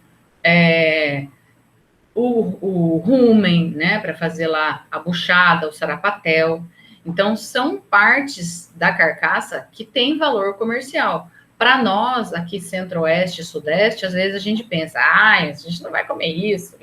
o rumen, né? Para fazer lá a buchada, o sarapatel. Então, são partes da carcaça que têm valor comercial. Para nós, aqui centro-oeste e sudeste, às vezes a gente pensa, a gente não vai comer isso.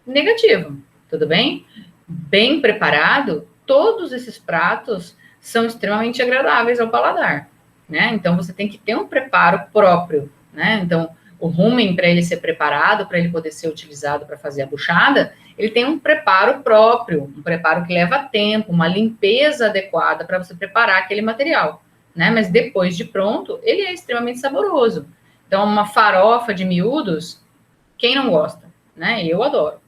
Negativo, tudo bem? Bem preparado, todos esses pratos são extremamente agradáveis ao paladar, né? Então, você tem que ter um preparo próprio, né? Então, o rumen, para ele ser preparado, para ele poder ser utilizado para fazer a buchada, ele tem um preparo próprio, um preparo que leva tempo, uma limpeza adequada para você preparar aquele material, né? Mas depois de pronto, ele é extremamente saboroso. Então, uma farofa de miúdos, quem não gosta, né? Eu adoro.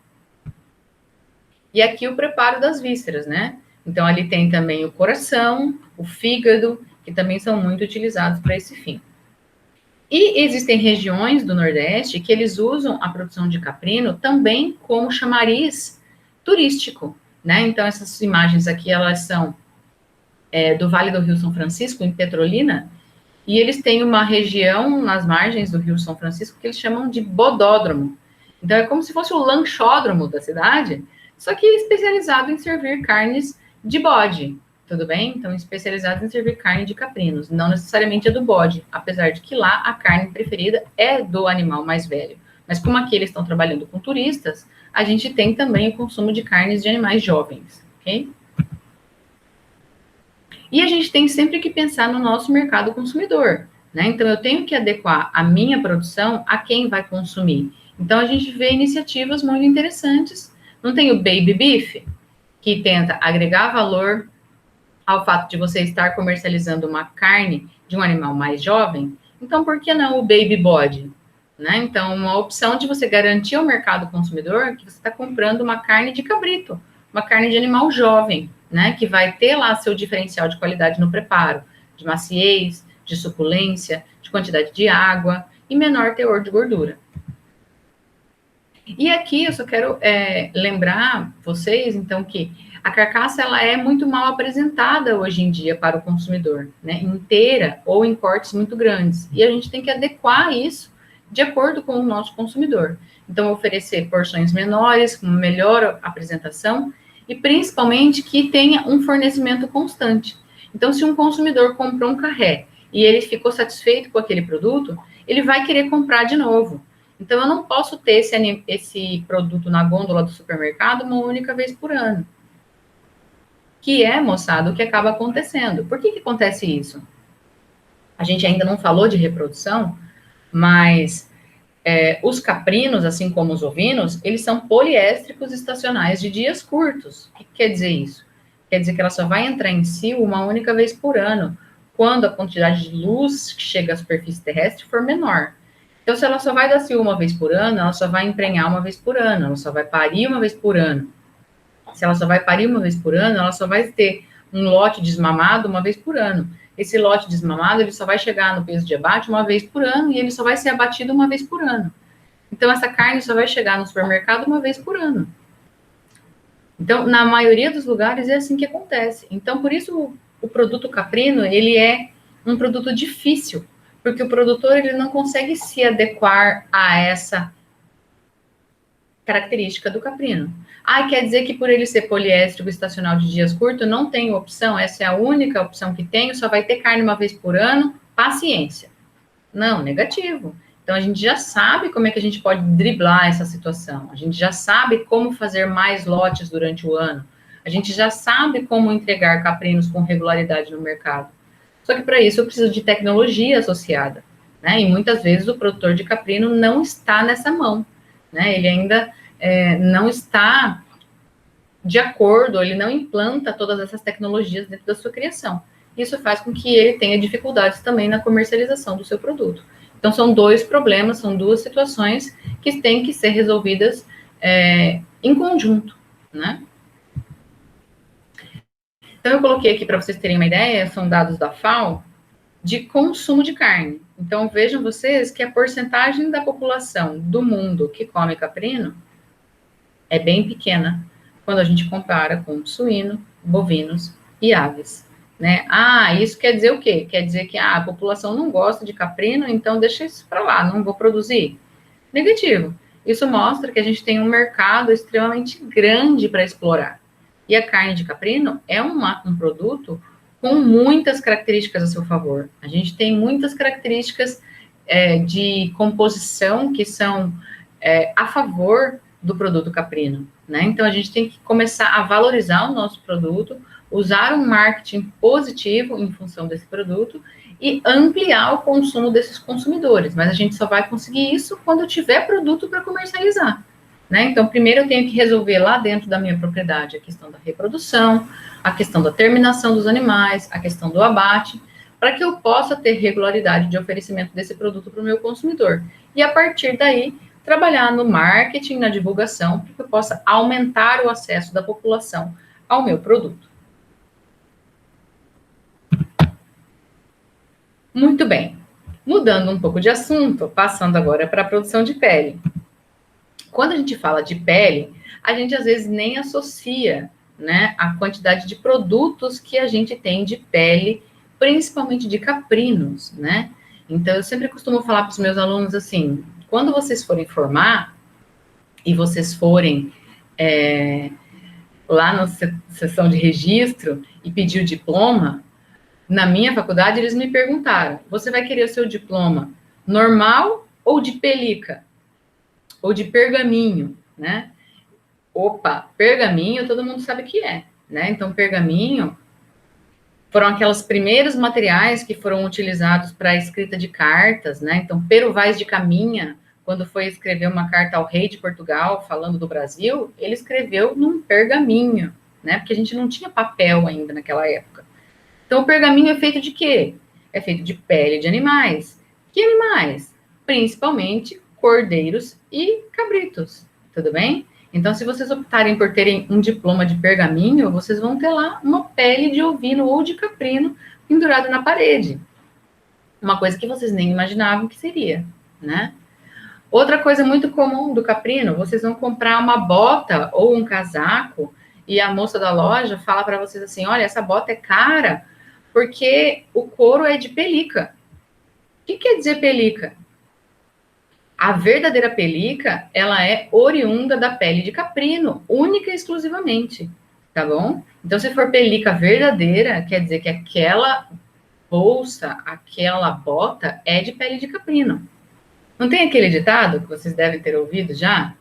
E aqui o preparo das vísceras, né? Então, ali tem também o coração, o fígado, que também são muito utilizados para esse fim. E existem regiões do Nordeste que eles usam a produção de caprino também como chamariz turístico, né? Então, essas imagens aqui, elas são do Vale do Rio São Francisco, em Petrolina, e eles têm uma região nas margens do Rio São Francisco que eles chamam de bodódromo. Então, é como se fosse o lanchódromo da cidade, só que especializado em servir carnes de bode, tudo bem? Então, especializado em servir carne de caprinos, não necessariamente a do bode, apesar de que lá a carne preferida é do animal mais velho. Mas como aqui eles estão trabalhando com turistas, a gente tem também o consumo de carnes de animais jovens, ok? E a gente tem sempre que pensar no nosso mercado consumidor, né? Então, eu tenho que adequar a minha produção a quem vai consumir. Então, a gente vê iniciativas muito interessantes. Não tem o Baby Beef, que tenta agregar valor ao fato de você estar comercializando uma carne de um animal mais jovem. Então, por que não o Baby Body? Né? Então, uma opção de você garantir ao mercado consumidor que você está comprando uma carne de cabrito, uma carne de animal jovem, né? Que vai ter lá seu diferencial de qualidade no preparo, de maciez, de suculência, de quantidade de água e menor teor de gordura. E aqui eu só quero lembrar vocês, então, que a carcaça ela é muito mal apresentada hoje em dia para o consumidor, né? Inteira ou em cortes muito grandes. E a gente tem que adequar isso de acordo com o nosso consumidor. Então, oferecer porções menores, com melhor apresentação e principalmente que tenha um fornecimento constante. Então, se um consumidor comprou um carré e ele ficou satisfeito com aquele produto, ele vai querer comprar de novo. Então, eu não posso ter esse produto na gôndola do supermercado uma única vez por ano. Que é, moçada, o que acaba acontecendo. Por que acontece isso? A gente ainda não falou de reprodução, mas os caprinos, assim como os ovinos, eles são poliéstricos estacionais de dias curtos. O que quer dizer isso? Quer dizer que ela só vai entrar em cio uma única vez por ano, quando a quantidade de luz que chega à superfície terrestre for menor. Então, se ela só vai dar cio uma vez por ano, ela só vai emprenhar uma vez por ano, ela só vai parir uma vez por ano. Se ela só vai parir uma vez por ano, ela só vai ter um lote desmamado uma vez por ano. Esse lote desmamado, ele só vai chegar no peso de abate uma vez por ano e ele só vai ser abatido uma vez por ano. Então, essa carne só vai chegar no supermercado uma vez por ano. Então, na maioria dos lugares é assim que acontece. Então, por isso, o produto caprino, ele é um produto difícil, porque o produtor ele não consegue se adequar a essa característica do caprino. Quer dizer que por ele ser poliéstrico estacional de dias curtos, não tem opção, essa é a única opção que tenho, só vai ter carne uma vez por ano, paciência. Não, negativo. Então, a gente já sabe como é que a gente pode driblar essa situação, a gente já sabe como fazer mais lotes durante o ano, a gente já sabe como entregar caprinos com regularidade no mercado. Só que para isso eu preciso de tecnologia associada, né? E muitas vezes o produtor de caprino não está nessa mão, né? Ele ainda não está de acordo, ele não implanta todas essas tecnologias dentro da sua criação. Isso faz com que ele tenha dificuldades também na comercialização do seu produto. Então, são dois problemas, são duas situações que têm que ser resolvidas em conjunto, né? Então, eu coloquei aqui para vocês terem uma ideia, são dados da FAO, de consumo de carne. Então, vejam vocês que a porcentagem da população do mundo que come caprino é bem pequena, quando a gente compara com suíno, bovinos e aves, né? Isso quer dizer o quê? Quer dizer que a população não gosta de caprino, então deixa isso para lá, não vou produzir. Negativo. Isso mostra que a gente tem um mercado extremamente grande para explorar. E a carne de caprino é um produto com muitas características a seu favor. A gente tem muitas características de composição que são a favor do produto caprino, né? Então, a gente tem que começar a valorizar o nosso produto, usar um marketing positivo em função desse produto e ampliar o consumo desses consumidores. Mas a gente só vai conseguir isso quando tiver produto para comercializar, né? Então, primeiro eu tenho que resolver lá dentro da minha propriedade a questão da reprodução, a questão da terminação dos animais, a questão do abate, para que eu possa ter regularidade de oferecimento desse produto para o meu consumidor. E a partir daí, trabalhar no marketing, na divulgação, para que eu possa aumentar o acesso da população ao meu produto. Muito bem. Mudando um pouco de assunto, passando agora para a produção de pele. Quando a gente fala de pele, a gente às vezes nem associa, né, a quantidade de produtos que a gente tem de pele, principalmente de caprinos, né? Então, eu sempre costumo falar para os meus alunos assim, quando vocês forem formar e vocês forem lá na sessão de registro e pedir o diploma, na minha faculdade eles me perguntaram, você vai querer o seu diploma normal ou de pelica? Ou de pergaminho, né? Opa, pergaminho todo mundo sabe o que é, né? Então, pergaminho foram aqueles primeiros materiais que foram utilizados para a escrita de cartas, né? Então, Pero Vaz de Caminha, quando foi escrever uma carta ao rei de Portugal, falando do Brasil, ele escreveu num pergaminho, né? Porque a gente não tinha papel ainda naquela época. Então, o pergaminho é feito de quê? É feito de pele de animais. Que animais? Principalmente cordeiros e cabritos, tudo bem? Então, se vocês optarem por terem um diploma de pergaminho, vocês vão ter lá uma pele de ovino ou de caprino pendurada na parede. Uma coisa que vocês nem imaginavam que seria, né? Outra coisa muito comum do caprino, vocês vão comprar uma bota ou um casaco e a moça da loja fala para vocês assim, olha, essa bota é cara porque o couro é de pelica. O que quer dizer pelica? A verdadeira pelica, ela é oriunda da pele de caprino, única e exclusivamente, tá bom? Então, se for pelica verdadeira, quer dizer que aquela bolsa, aquela bota é de pele de caprino. Não tem aquele ditado que vocês devem ter ouvido já?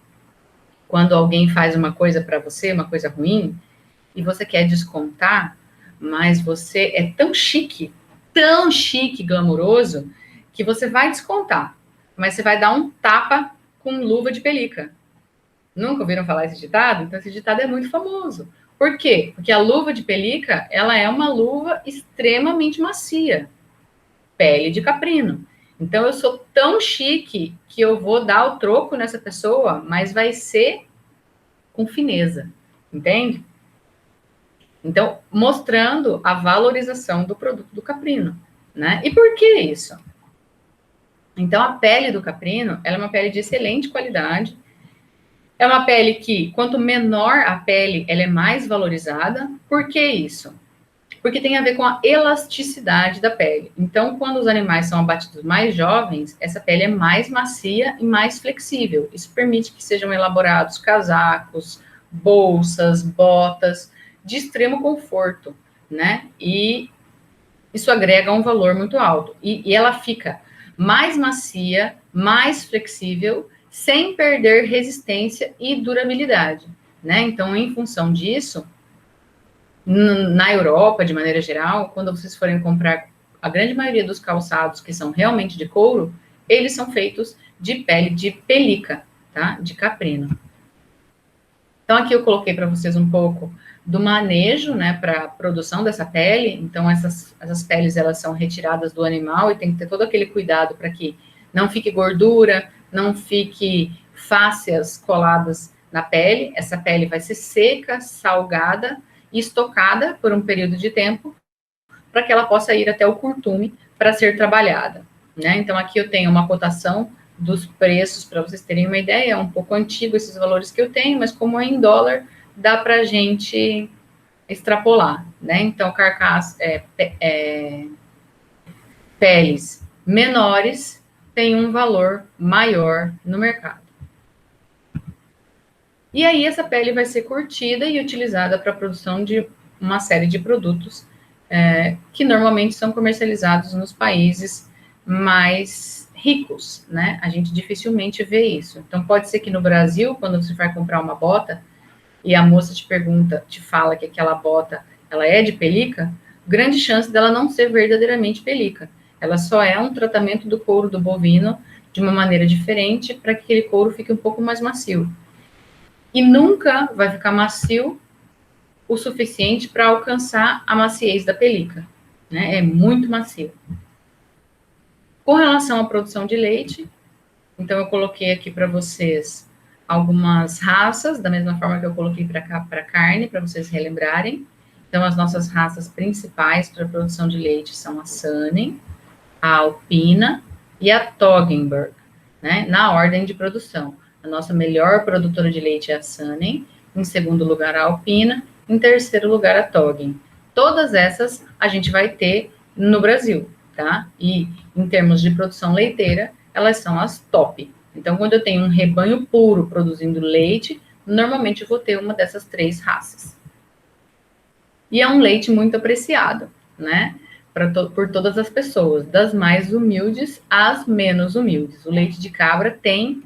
Quando alguém faz uma coisa para você, uma coisa ruim, e você quer descontar, mas você é tão chique, glamuroso, que você vai descontar, mas você vai dar um tapa com luva de pelica. Nunca ouviram falar esse ditado? Então, esse ditado é muito famoso. Por quê? Porque a luva de pelica, ela é uma luva extremamente macia, pele de caprino. Então, eu sou tão chique que eu vou dar o troco nessa pessoa, mas vai ser com fineza, entende? Então, mostrando a valorização do produto do caprino, né? E por que isso? Então, a pele do caprino, ela é uma pele de excelente qualidade. É uma pele que, quanto menor a pele, ela é mais valorizada. Por que isso? Porque tem a ver com a elasticidade da pele. Então, quando os animais são abatidos mais jovens, essa pele é mais macia e mais flexível. Isso permite que sejam elaborados casacos, bolsas, botas, de extremo conforto, né? E isso agrega um valor muito alto. E ela fica mais macia, mais flexível, sem perder resistência e durabilidade, né? Então, em função disso, na Europa, de maneira geral, quando vocês forem comprar a grande maioria dos calçados que são realmente de couro, eles são feitos de pele de pelica, tá? De caprino. Então, aqui eu coloquei para vocês um pouco do manejo, né, para a produção dessa pele. Então, essas peles, elas são retiradas do animal e tem que ter todo aquele cuidado para que não fique gordura, não fique fáscias coladas na pele. Essa pele vai ser seca, salgada e estocada por um período de tempo para que ela possa ir até o curtume para ser trabalhada, né? Então, aqui eu tenho uma cotação dos preços, para vocês terem uma ideia, é um pouco antigo esses valores que eu tenho, mas como é em dólar, dá para a gente extrapolar, né? Então, peles menores têm um valor maior no mercado. E aí, essa pele vai ser curtida e utilizada para a produção de uma série de produtos que normalmente são comercializados nos países mais ricos, né? A gente dificilmente vê isso. Então, pode ser que no Brasil, quando você vai comprar uma bota e a moça te fala que aquela bota, ela é de pelica, grande chance dela não ser verdadeiramente pelica. Ela só é um tratamento do couro do bovino de uma maneira diferente para que aquele couro fique um pouco mais macio. E nunca vai ficar macio o suficiente para alcançar a maciez da pelica, né? É muito macio. Com relação à produção de leite, então eu coloquei aqui para vocês algumas raças, da mesma forma que eu coloquei para cá para carne, para vocês relembrarem. Então, as nossas raças principais para a produção de leite são a Saanen, a Alpina e a Toggenburg, né? Na ordem de produção. A nossa melhor produtora de leite é a Saanen, em segundo lugar a Alpina, Em terceiro lugar, a Toggen. Todas essas a gente vai ter no Brasil, tá? E em termos de produção leiteira, elas são as top. Então, quando eu tenho um rebanho puro produzindo leite, normalmente eu vou ter uma dessas 3 raças. E é um leite muito apreciado, né? Por todas as pessoas, das mais humildes às menos humildes. O leite de cabra tem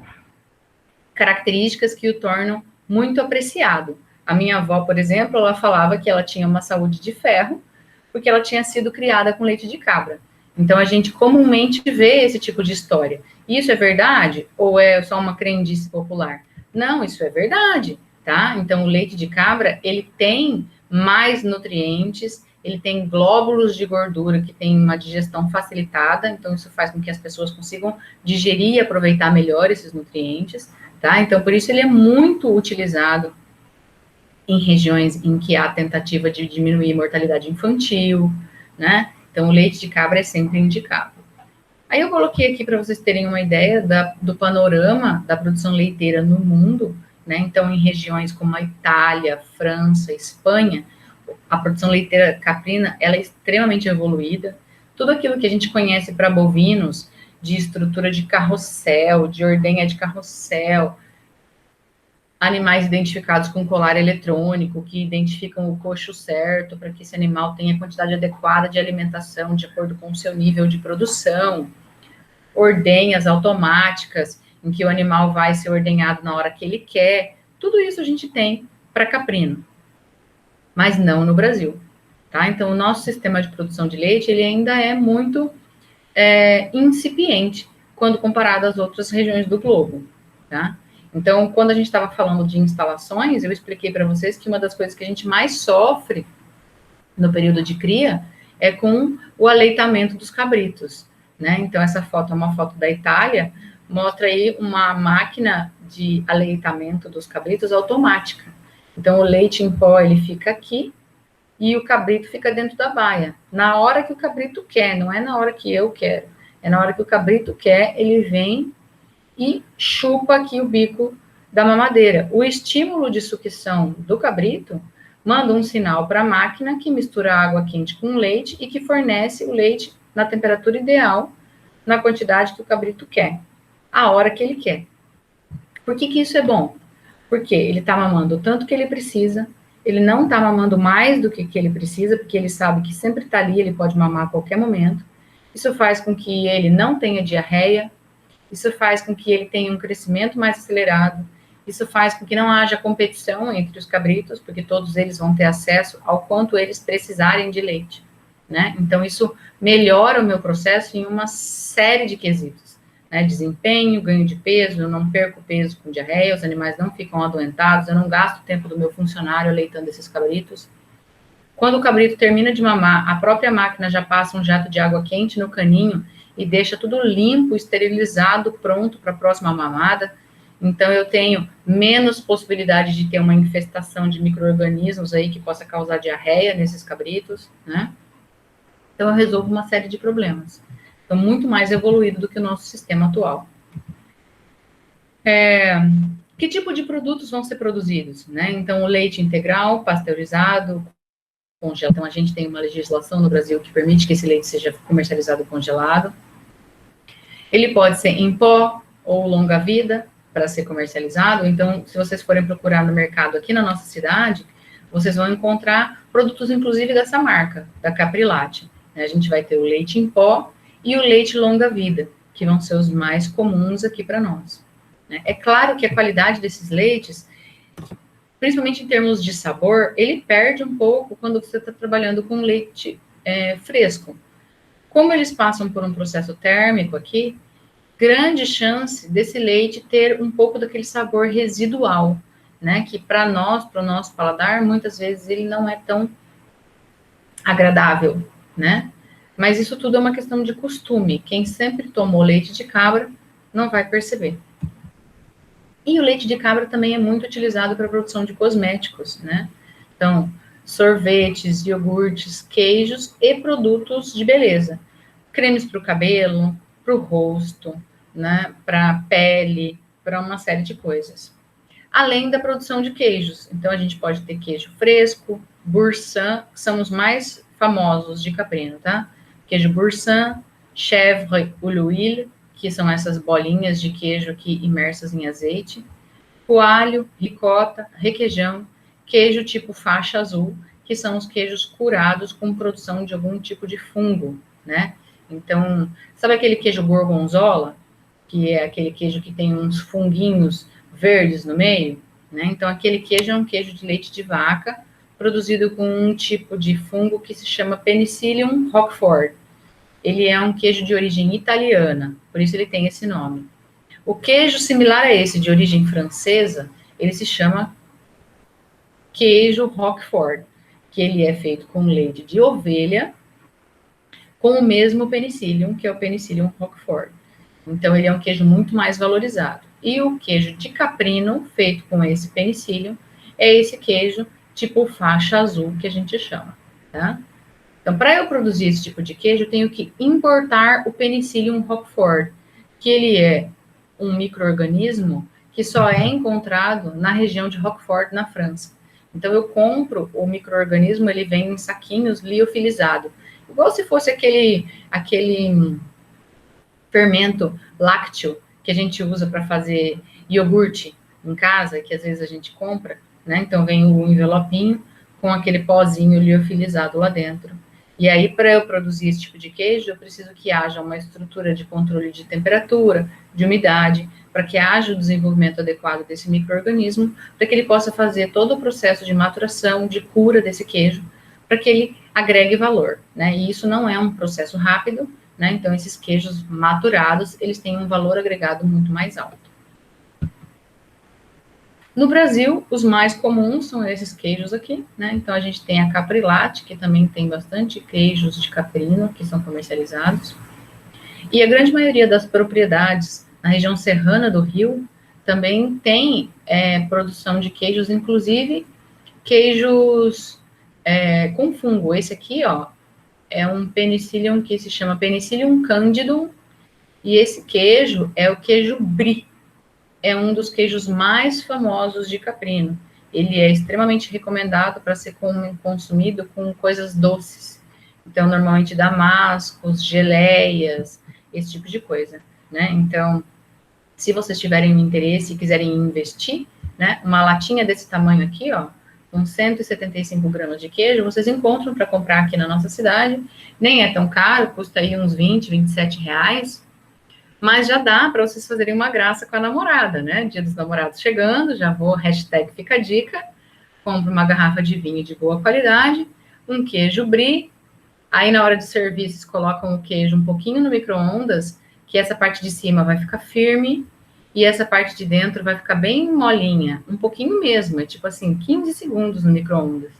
características que o tornam muito apreciado. A minha avó, por exemplo, ela falava que ela tinha uma saúde de ferro, porque ela tinha sido criada com leite de cabra. Então, a gente comumente vê esse tipo de história. Isso é verdade? Ou é só uma crendice popular? Não, isso é verdade, tá? Então, o leite de cabra, ele tem mais nutrientes, ele tem glóbulos de gordura que tem uma digestão facilitada, então isso faz com que as pessoas consigam digerir e aproveitar melhor esses nutrientes, tá? Então, por isso ele é muito utilizado em regiões em que há tentativa de diminuir a mortalidade infantil, né? Então, o leite de cabra é sempre indicado. Aí eu coloquei aqui para vocês terem uma ideia do panorama da produção leiteira no mundo, né? Então, em regiões como a Itália, França, Espanha, a produção leiteira caprina, ela é extremamente evoluída. Tudo aquilo que a gente conhece para bovinos, de estrutura de carrossel, de ordenha de carrossel, animais identificados com colar eletrônico, que identificam o coxo certo, para que esse animal tenha a quantidade adequada de alimentação, de acordo com o seu nível de produção, ordenhas automáticas, em que o animal vai ser ordenhado na hora que ele quer, tudo isso a gente tem para caprino, mas não no Brasil, tá? Então, o nosso sistema de produção de leite, ele ainda é muito incipiente, quando comparado às outras regiões do globo, tá? Então, quando a gente estava falando de instalações, eu expliquei para vocês que uma das coisas que a gente mais sofre no período de cria é com o aleitamento dos cabritos, né? Então, essa foto é uma foto da Itália, mostra aí uma máquina de aleitamento dos cabritos automática. Então, o leite em pó, ele fica aqui e o cabrito fica dentro da baia. Na hora que o cabrito quer, não é na hora que eu quero. É na hora que o cabrito quer, ele vem e chupa aqui o bico da mamadeira. O estímulo de sucção do cabrito manda um sinal para a máquina que mistura água quente com leite e que fornece o leite na temperatura ideal, na quantidade que o cabrito quer, a hora que ele quer. Por que isso é bom? Porque ele está mamando o tanto que ele precisa, ele não está mamando mais do que ele precisa, porque ele sabe que sempre está ali, ele pode mamar a qualquer momento. Isso faz com que ele não tenha diarreia, isso faz com que ele tenha um crescimento mais acelerado, isso faz com que não haja competição entre os cabritos, porque todos eles vão ter acesso ao quanto eles precisarem de leite, né? Então, isso melhora o meu processo em uma série de quesitos, né? Desempenho, ganho de peso, eu não perco peso com diarreia, os animais não ficam adoentados, eu não gasto o tempo do meu funcionário aleitando esses cabritos. Quando o cabrito termina de mamar, a própria máquina já passa um jato de água quente no caninho e deixa tudo limpo, esterilizado, pronto para a próxima mamada. Então, eu tenho menos possibilidade de ter uma infestação de micro-organismos aí que possa causar diarreia nesses cabritos, né? Então, eu resolvo uma série de problemas. Então, muito mais evoluído do que o nosso sistema atual. Que tipo de produtos vão ser produzidos, né? Então, o leite integral, pasteurizado, congelado. Então, a gente tem uma legislação no Brasil que permite que esse leite seja comercializado congelado. Ele pode ser em pó ou longa-vida para ser comercializado. Então, se vocês forem procurar no mercado aqui na nossa cidade, vocês vão encontrar produtos, inclusive, dessa marca, da Caprilate. A gente vai ter o leite em pó e o leite longa-vida, que vão ser os mais comuns aqui para nós. É claro que a qualidade desses leites, principalmente em termos de sabor, ele perde um pouco quando você está trabalhando com leite fresco. Como eles passam por um processo térmico aqui, grande chance desse leite ter um pouco daquele sabor residual, né? Que para nós, para o nosso paladar, muitas vezes ele não é tão agradável, né? Mas isso tudo é uma questão de costume. Quem sempre tomou leite de cabra não vai perceber. E o leite de cabra também é muito utilizado para a produção de cosméticos, né? Então, sorvetes, iogurtes, queijos e produtos de beleza. Cremes para o cabelo, para o rosto, né? Para a pele, para uma série de coisas. além da produção de queijos. Então, a gente pode ter queijo fresco, Boursin, que são os mais famosos de caprino, tá? Queijo Boursin, chèvre ou l'huile, que são essas bolinhas de queijo aqui imersas em azeite, coalho, ricota, requeijão, queijo tipo faixa azul, que são os queijos curados com produção de algum tipo de fungo, né? Então, sabe aquele queijo gorgonzola, que é aquele queijo que tem uns funguinhos verdes no meio, né? Então, aquele queijo é um queijo de leite de vaca, produzido com um tipo de fungo que se chama Penicillium roquefort. Ele é um queijo de origem italiana, por isso ele tem esse nome. O queijo similar a esse, de origem francesa, ele se chama queijo roquefort, que ele é feito com leite de ovelha, com o mesmo penicillium, que é o Penicillium roquefort. Então, ele é um queijo muito mais valorizado. E o queijo de caprino, feito com esse penicillium, é esse queijo tipo faixa azul, que a gente chama, tá? Então, para eu produzir esse tipo de queijo, eu tenho que importar o Penicillium roquefort, que ele é um micro-organismo que só é encontrado na região de Roquefort, na França. Então, eu compro o micro-organismo, ele vem em saquinhos liofilizado, igual se fosse aquele fermento lácteo que a gente usa para fazer iogurte em casa, que às vezes a gente compra, né? Então, vem o envelopinho com aquele pozinho liofilizado lá dentro. E aí, para eu produzir esse tipo de queijo, eu preciso que haja uma estrutura de controle de temperatura, de umidade, para que haja o desenvolvimento adequado desse micro-organismo, para que ele possa fazer todo o processo de maturação, de cura desse queijo, para que ele agregue valor, né? E isso não é um processo rápido, né? Então, esses queijos maturados, eles têm um valor agregado muito mais alto. No Brasil, os mais comuns são esses queijos aqui, né? Então, a gente tem a Caprilatte, que também tem bastante queijos de caprino que são comercializados. E a grande maioria das propriedades na região serrana do Rio também tem produção de queijos, inclusive queijos com fungo. Esse aqui, ó, é um penicillium que se chama Penicillium candidum, e esse queijo é o queijo brie. É um dos queijos mais famosos de caprino. Ele é extremamente recomendado para ser consumido com coisas doces. Então, normalmente damascos, geleias, esse tipo de coisa, né? Então, se vocês tiverem interesse e quiserem investir, né, uma latinha desse tamanho aqui, ó, com 175 gramas de queijo, vocês encontram para comprar aqui na nossa cidade. Nem é tão caro, custa aí uns 20, 27 reais. Mas já dá para vocês fazerem uma graça com a namorada, né? Dia dos namorados chegando, já vou, hashtag fica a dica, compro uma garrafa de vinho de boa qualidade, um queijo brie, aí na hora de servir, vocês colocam o queijo um pouquinho no micro-ondas, que essa parte de cima vai ficar firme, e essa parte de dentro vai ficar bem molinha, um pouquinho mesmo, é tipo assim, 15 segundos no micro-ondas.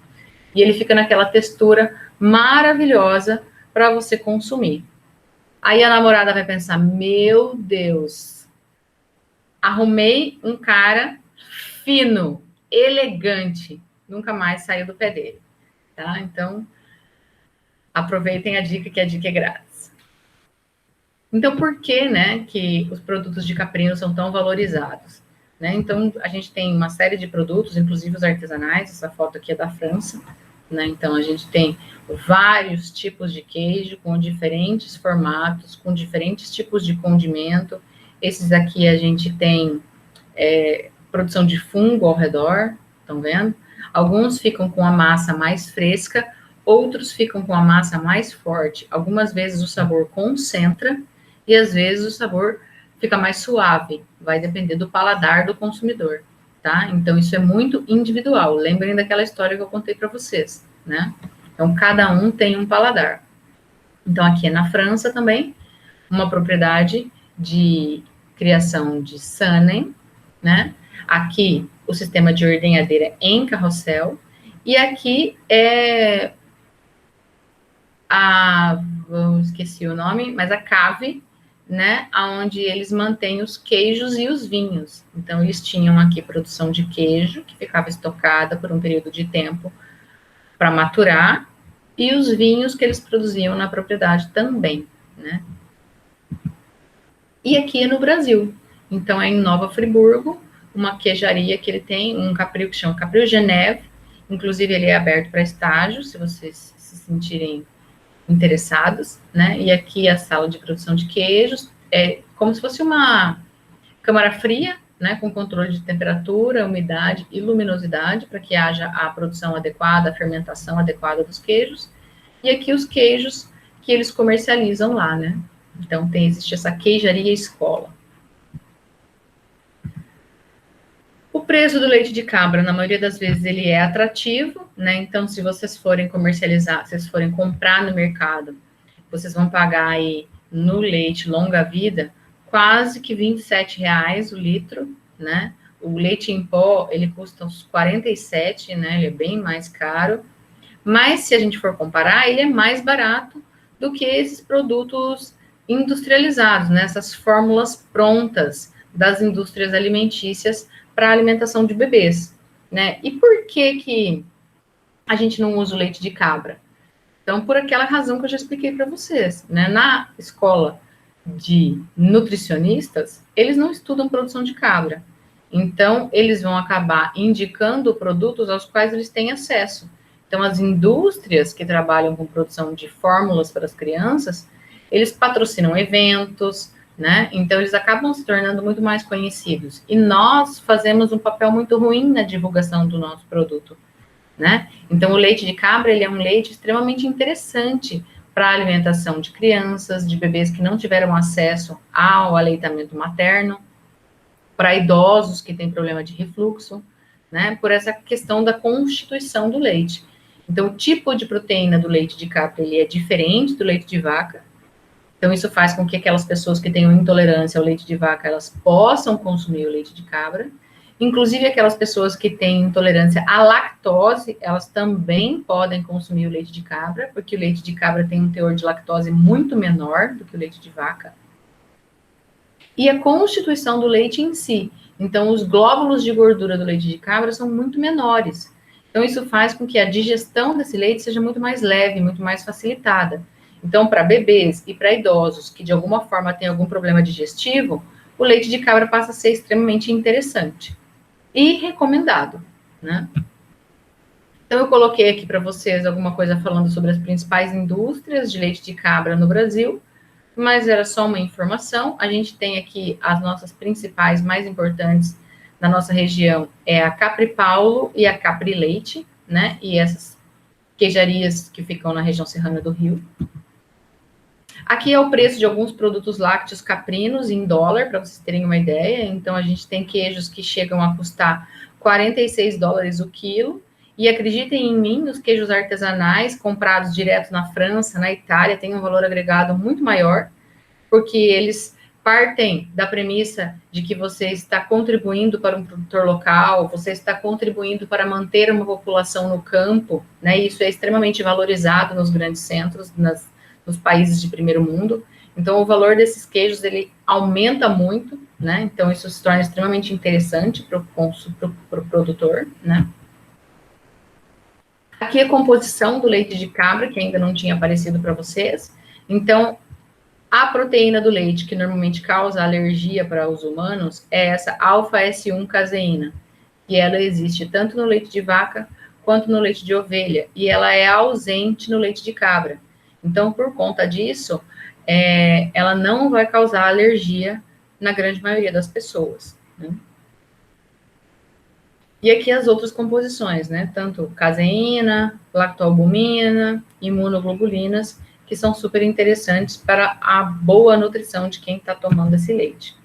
E ele fica naquela textura maravilhosa para você consumir. Aí a namorada vai pensar, meu Deus, arrumei um cara fino, elegante, nunca mais saiu do pé dele, tá? Então, aproveitem a dica, que a dica é grátis. Então, por que, né, que os produtos de caprino são tão valorizados? Né? Então, a gente tem uma série de produtos, inclusive os artesanais, essa foto aqui é da França, né? Então, a gente tem vários tipos de queijo com diferentes formatos, com diferentes tipos de condimento. Esses aqui a gente tem produção de fungo ao redor, estão vendo? Alguns ficam com a massa mais fresca, outros ficam com a massa mais forte. Algumas vezes o sabor concentra e às vezes o sabor fica mais suave. Vai depender do paladar do consumidor. Tá? Então, isso é muito individual. Lembrem daquela história que eu contei para vocês, né? Então, cada um tem um paladar. Então, aqui é na França também, uma propriedade de criação de Sanem, né? Aqui, o sistema de ordenhadeira em carrossel. E aqui é esqueci o nome, mas a cave, né, onde eles mantêm os queijos e os vinhos. Então, eles tinham aqui produção de queijo, que ficava estocada por um período de tempo para maturar, e os vinhos que eles produziam na propriedade também, né. E aqui é no Brasil. Então, é em Nova Friburgo, uma queijaria que ele tem, um capril que chama Capril Geneve, inclusive ele é aberto para estágio, se vocês se sentirem interessados, né? E aqui a sala de produção de queijos é como se fosse uma câmara fria, né? Com controle de temperatura, umidade e luminosidade para que haja a produção adequada, a fermentação adequada dos queijos. E aqui os queijos que eles comercializam lá, né? Então existe essa queijaria escola. O preço do leite de cabra, na maioria das vezes, ele é atrativo, né? Então, se vocês forem comercializar, se vocês forem comprar no mercado, vocês vão pagar aí no leite longa vida quase que R$ 27 o litro, né? O leite em pó, ele custa uns 47, né? Ele é bem mais caro. Mas, se a gente for comparar, ele é mais barato do que esses produtos industrializados, né? Essas fórmulas prontas das indústrias alimentícias para a alimentação de bebês, né? E por que a gente não usa o leite de cabra? Então, por aquela razão que eu já expliquei para vocês, né? Na escola de nutricionistas, eles não estudam produção de cabra. Então, eles vão acabar indicando produtos aos quais eles têm acesso. Então, as indústrias que trabalham com produção de fórmulas para as crianças, eles patrocinam eventos, né? Então, eles acabam se tornando muito mais conhecidos. E nós fazemos um papel muito ruim na divulgação do nosso produto, né? Então, o leite de cabra, ele é um leite extremamente interessante para a alimentação de crianças, de bebês que não tiveram acesso ao aleitamento materno, para idosos que têm problema de refluxo, né? Por essa questão da constituição do leite. Então, o tipo de proteína do leite de cabra, ele é diferente do leite de vaca. Então, isso faz com que aquelas pessoas que tenham intolerância ao leite de vaca, elas possam consumir o leite de cabra. Inclusive, aquelas pessoas que têm intolerância à lactose, elas também podem consumir o leite de cabra, porque o leite de cabra tem um teor de lactose muito menor do que o leite de vaca. E a constituição do leite em si. Então, os glóbulos de gordura do leite de cabra são muito menores. Então, isso faz com que a digestão desse leite seja muito mais leve, muito mais facilitada. Então, para bebês e para idosos que de alguma forma têm algum problema digestivo, o leite de cabra passa a ser extremamente interessante e recomendado, né? Então, eu coloquei aqui para vocês alguma coisa falando sobre as principais indústrias de leite de cabra no Brasil, mas era só uma informação. A gente tem aqui as nossas principais, mais importantes na nossa região, é a Capri Paulo e a Capri Leite, né? E essas queijarias que ficam na região serrana do Rio. Aqui é o preço de alguns produtos lácteos caprinos em dólar, para vocês terem uma ideia. Então, a gente tem queijos que chegam a custar $46 o quilo. E acreditem em mim, os queijos artesanais comprados direto na França, na Itália, têm um valor agregado muito maior, porque eles partem da premissa de que você está contribuindo para um produtor local, você está contribuindo para manter uma população no campo, né? Isso é extremamente valorizado nos grandes centros, nos países de primeiro mundo. Então, o valor desses queijos, ele aumenta muito, né? Então, isso se torna extremamente interessante para o produtor, né? Aqui a composição do leite de cabra, que ainda não tinha aparecido para vocês. Então, a proteína do leite, que normalmente causa alergia para os humanos, é essa alfa-S1-caseína. E ela existe tanto no leite de vaca quanto no leite de ovelha. E ela é ausente no leite de cabra. Então, por conta disso, ela não vai causar alergia na grande maioria das pessoas, né? E aqui as outras composições, né? Tanto caseína, lactoalbumina, imunoglobulinas, que são super interessantes para a boa nutrição de quem está tomando esse leite.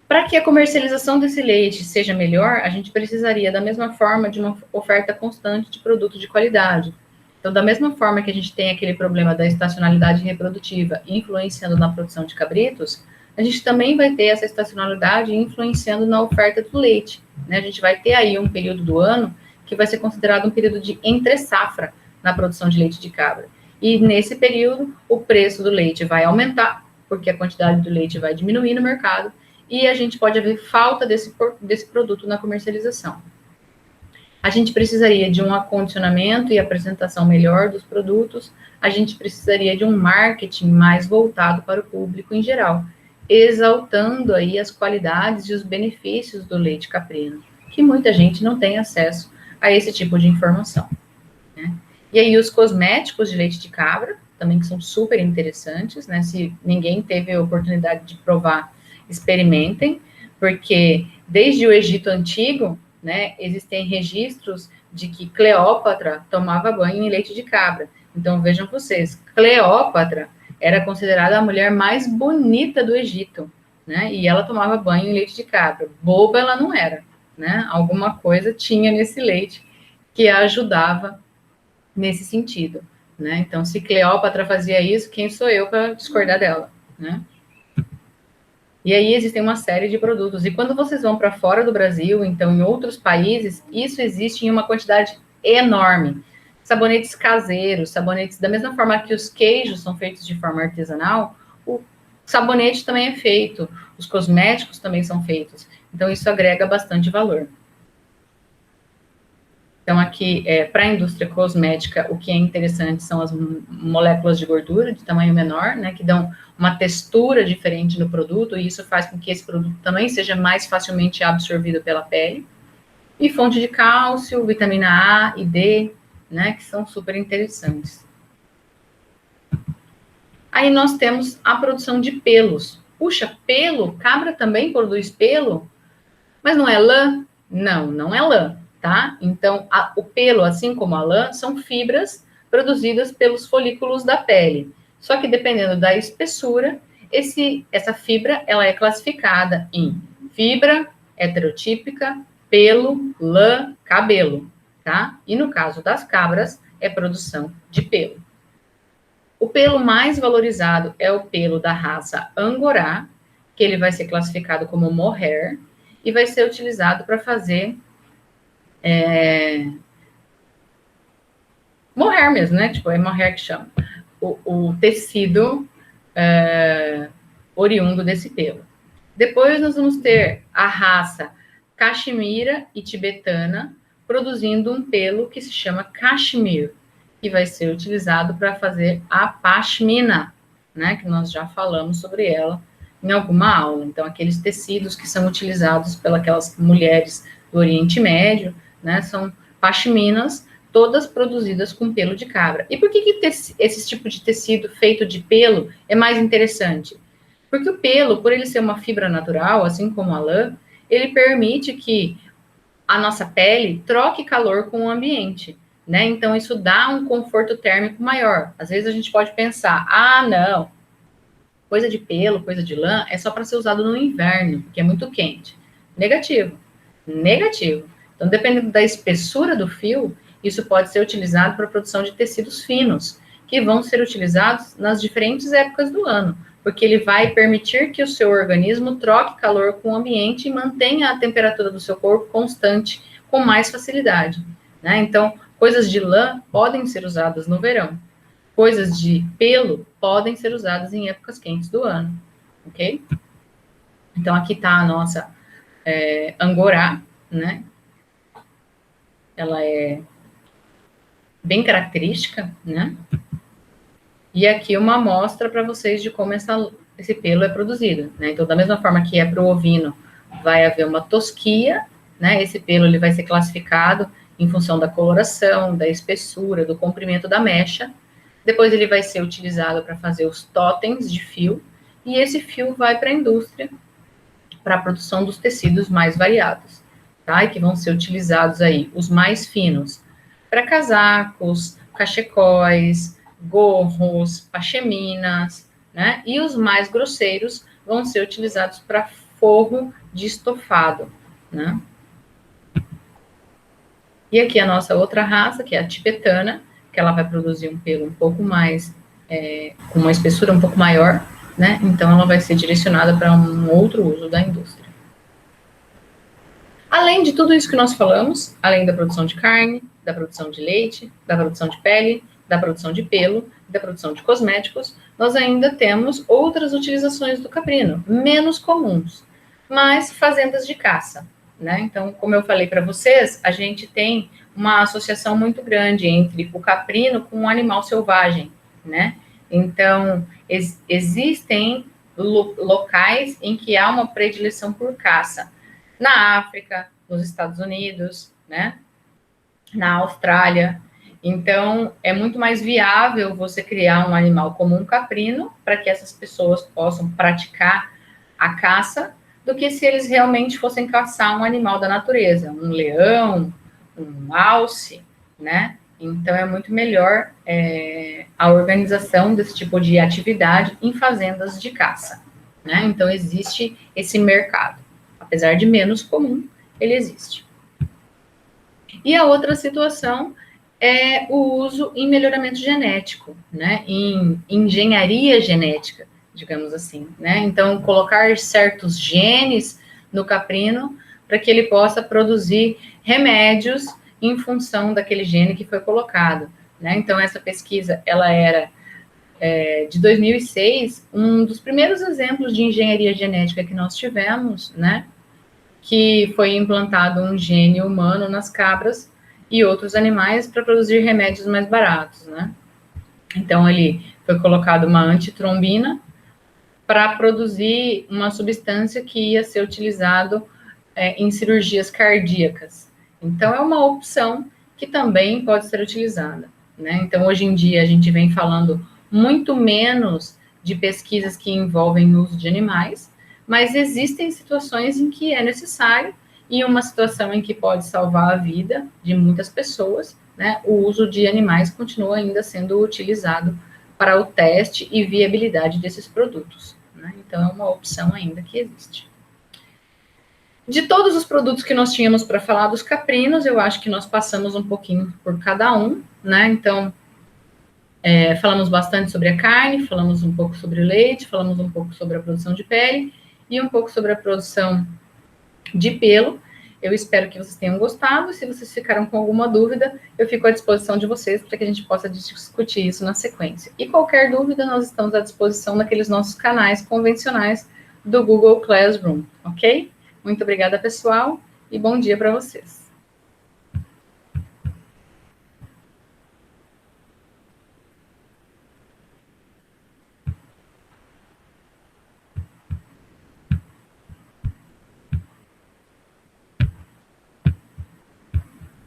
Para que a comercialização desse leite seja melhor, a gente precisaria, da mesma forma, de uma oferta constante de produto de qualidade. Então, da mesma forma que a gente tem aquele problema da estacionalidade reprodutiva influenciando na produção de cabritos, a gente também vai ter essa estacionalidade influenciando na oferta do leite, né? A gente vai ter aí um período do ano que vai ser considerado um período de entre-safra na produção de leite de cabra. E nesse período, o preço do leite vai aumentar, porque a quantidade do leite vai diminuir no mercado, e a gente pode haver falta desse produto na comercialização. A gente precisaria de um acondicionamento e apresentação melhor dos produtos, a gente precisaria de um marketing mais voltado para o público em geral. exaltando aí as qualidades e os benefícios do leite caprino, que muita gente não tem acesso a esse tipo de informação, né? E aí os cosméticos de leite de cabra, também que são super interessantes, né? Se ninguém teve a oportunidade de provar, experimentem, porque desde o Egito Antigo, né, existem registros de que Cleópatra tomava banho em leite de cabra. Então, vejam vocês, Cleópatra era considerada a mulher mais bonita do Egito, né? E ela tomava banho em leite de cabra. Boba ela não era, né? Alguma coisa tinha nesse leite que a ajudava nesse sentido, né? Então, se Cleópatra fazia isso, quem sou eu para discordar dela, né? E aí existem uma série de produtos. E quando vocês vão para fora do Brasil, então em outros países, isso existe em uma quantidade enorme. Sabonetes caseiros, sabonetes, da mesma forma que os queijos são feitos de forma artesanal, o sabonete também é feito, os cosméticos também são feitos. Então isso agrega bastante valor. Então, aqui, para a indústria cosmética, o que é interessante são as moléculas de gordura de tamanho menor, né, que dão uma textura diferente no produto, e isso faz com que esse produto também seja mais facilmente absorvido pela pele. E fonte de cálcio, vitamina A e D, né, que são super interessantes. Aí nós temos a produção de pelos. Puxa, pelo? Cabra também produz pelo? Mas não é lã? Não, não é lã, tá? Então, o pelo, assim como a lã, são fibras produzidas pelos folículos da pele. Só que dependendo da espessura, essa fibra, ela é classificada em fibra heterotípica, pelo, lã, cabelo, tá? E no caso das cabras, é produção de pelo. O pelo mais valorizado é o pelo da raça Angorá, que ele vai ser classificado como mohair, e vai ser utilizado para fazer mohair mesmo, né? Tipo, é mohair que chama. O tecido oriundo desse pelo. Depois nós vamos ter a raça caxemira e tibetana, produzindo um pelo que se chama cachemir, que vai ser utilizado para fazer a pashmina, né? Que nós já falamos sobre ela em alguma aula. Então, aqueles tecidos que são utilizados pelas mulheres do Oriente Médio, né, são pashminas, todas produzidas com pelo de cabra. E por que esse tipo de tecido feito de pelo é mais interessante? Porque o pelo, por ele ser uma fibra natural, assim como a lã, ele permite que a nossa pele troque calor com o ambiente, né? Então, isso dá um conforto térmico maior. Às vezes a gente pode pensar, não, coisa de pelo, coisa de lã, é só para ser usado no inverno, que é muito quente. Negativo. Negativo. Então, dependendo da espessura do fio, isso pode ser utilizado para a produção de tecidos finos, que vão ser utilizados nas diferentes épocas do ano, porque ele vai permitir que o seu organismo troque calor com o ambiente e mantenha a temperatura do seu corpo constante com mais facilidade, né? Então, coisas de lã podem ser usadas no verão. Coisas de pelo podem ser usadas em épocas quentes do ano, ok? Então, aqui está a nossa Angorá, né? Ela é bem característica, né? E aqui uma amostra para vocês de como esse pelo é produzido, né? Então, da mesma forma que é para o ovino, vai haver uma tosquia, né? Esse pelo ele vai ser classificado em função da coloração, da espessura, do comprimento da mecha. Depois ele vai ser utilizado para fazer os totens de fio, e esse fio vai para a indústria, para a produção dos tecidos mais variados, tá? E que vão ser utilizados aí, os mais finos, para casacos, cachecóis, gorros, pacheminas, né? E os mais grosseiros vão ser utilizados para forro de estofado, né? E aqui a nossa outra raça, que é a tibetana, que ela vai produzir um pelo um pouco mais, com uma espessura um pouco maior, né? Então, ela vai ser direcionada para um outro uso da indústria. Além de tudo isso que nós falamos, além da produção de carne, da produção de leite, da produção de pele, da produção de pelo, da produção de cosméticos, nós ainda temos outras utilizações do caprino, menos comuns, mas fazendas de caça, né? Então, como eu falei para vocês, a gente tem uma associação muito grande entre o caprino com o animal selvagem, né? Então, existem locais em que há uma predileção por caça. Na África, nos Estados Unidos, né? Na Austrália. Então, é muito mais viável você criar um animal como um caprino para que essas pessoas possam praticar a caça do que se eles realmente fossem caçar um animal da natureza, um leão, um alce, né? Então, é muito melhor a organização desse tipo de atividade em fazendas de caça, né? Então, existe esse mercado. Apesar de menos comum, ele existe. E a outra situação é o uso em melhoramento genético, né? Em engenharia genética, digamos assim, né? Então, colocar certos genes no caprino para que ele possa produzir remédios em função daquele gene que foi colocado, né? Então, essa pesquisa, ela era de 2006, um dos primeiros exemplos de engenharia genética que nós tivemos, né? Que foi implantado um gene humano nas cabras e outros animais para produzir remédios mais baratos, né? Então, ali foi colocado uma antitrombina para produzir uma substância que ia ser utilizado em cirurgias cardíacas. Então, é uma opção que também pode ser utilizada, né? Então, hoje em dia, a gente vem falando muito menos de pesquisas que envolvem o uso de animais, mas existem situações em que é necessário, e uma situação em que pode salvar a vida de muitas pessoas, né? O uso de animais continua ainda sendo utilizado para o teste e viabilidade desses produtos, né? Então, é uma opção ainda que existe. De todos os produtos que nós tínhamos para falar dos caprinos, eu acho que nós passamos um pouquinho por cada um, né? Então, falamos bastante sobre a carne, falamos um pouco sobre o leite, falamos um pouco sobre a produção de pele e um pouco sobre a produção de pelo. Eu espero que vocês tenham gostado. Se vocês ficaram com alguma dúvida, eu fico à disposição de vocês para que a gente possa discutir isso na sequência. E qualquer dúvida, nós estamos à disposição naqueles nossos canais convencionais do Google Classroom, ok? Muito obrigada, pessoal, e bom dia para vocês.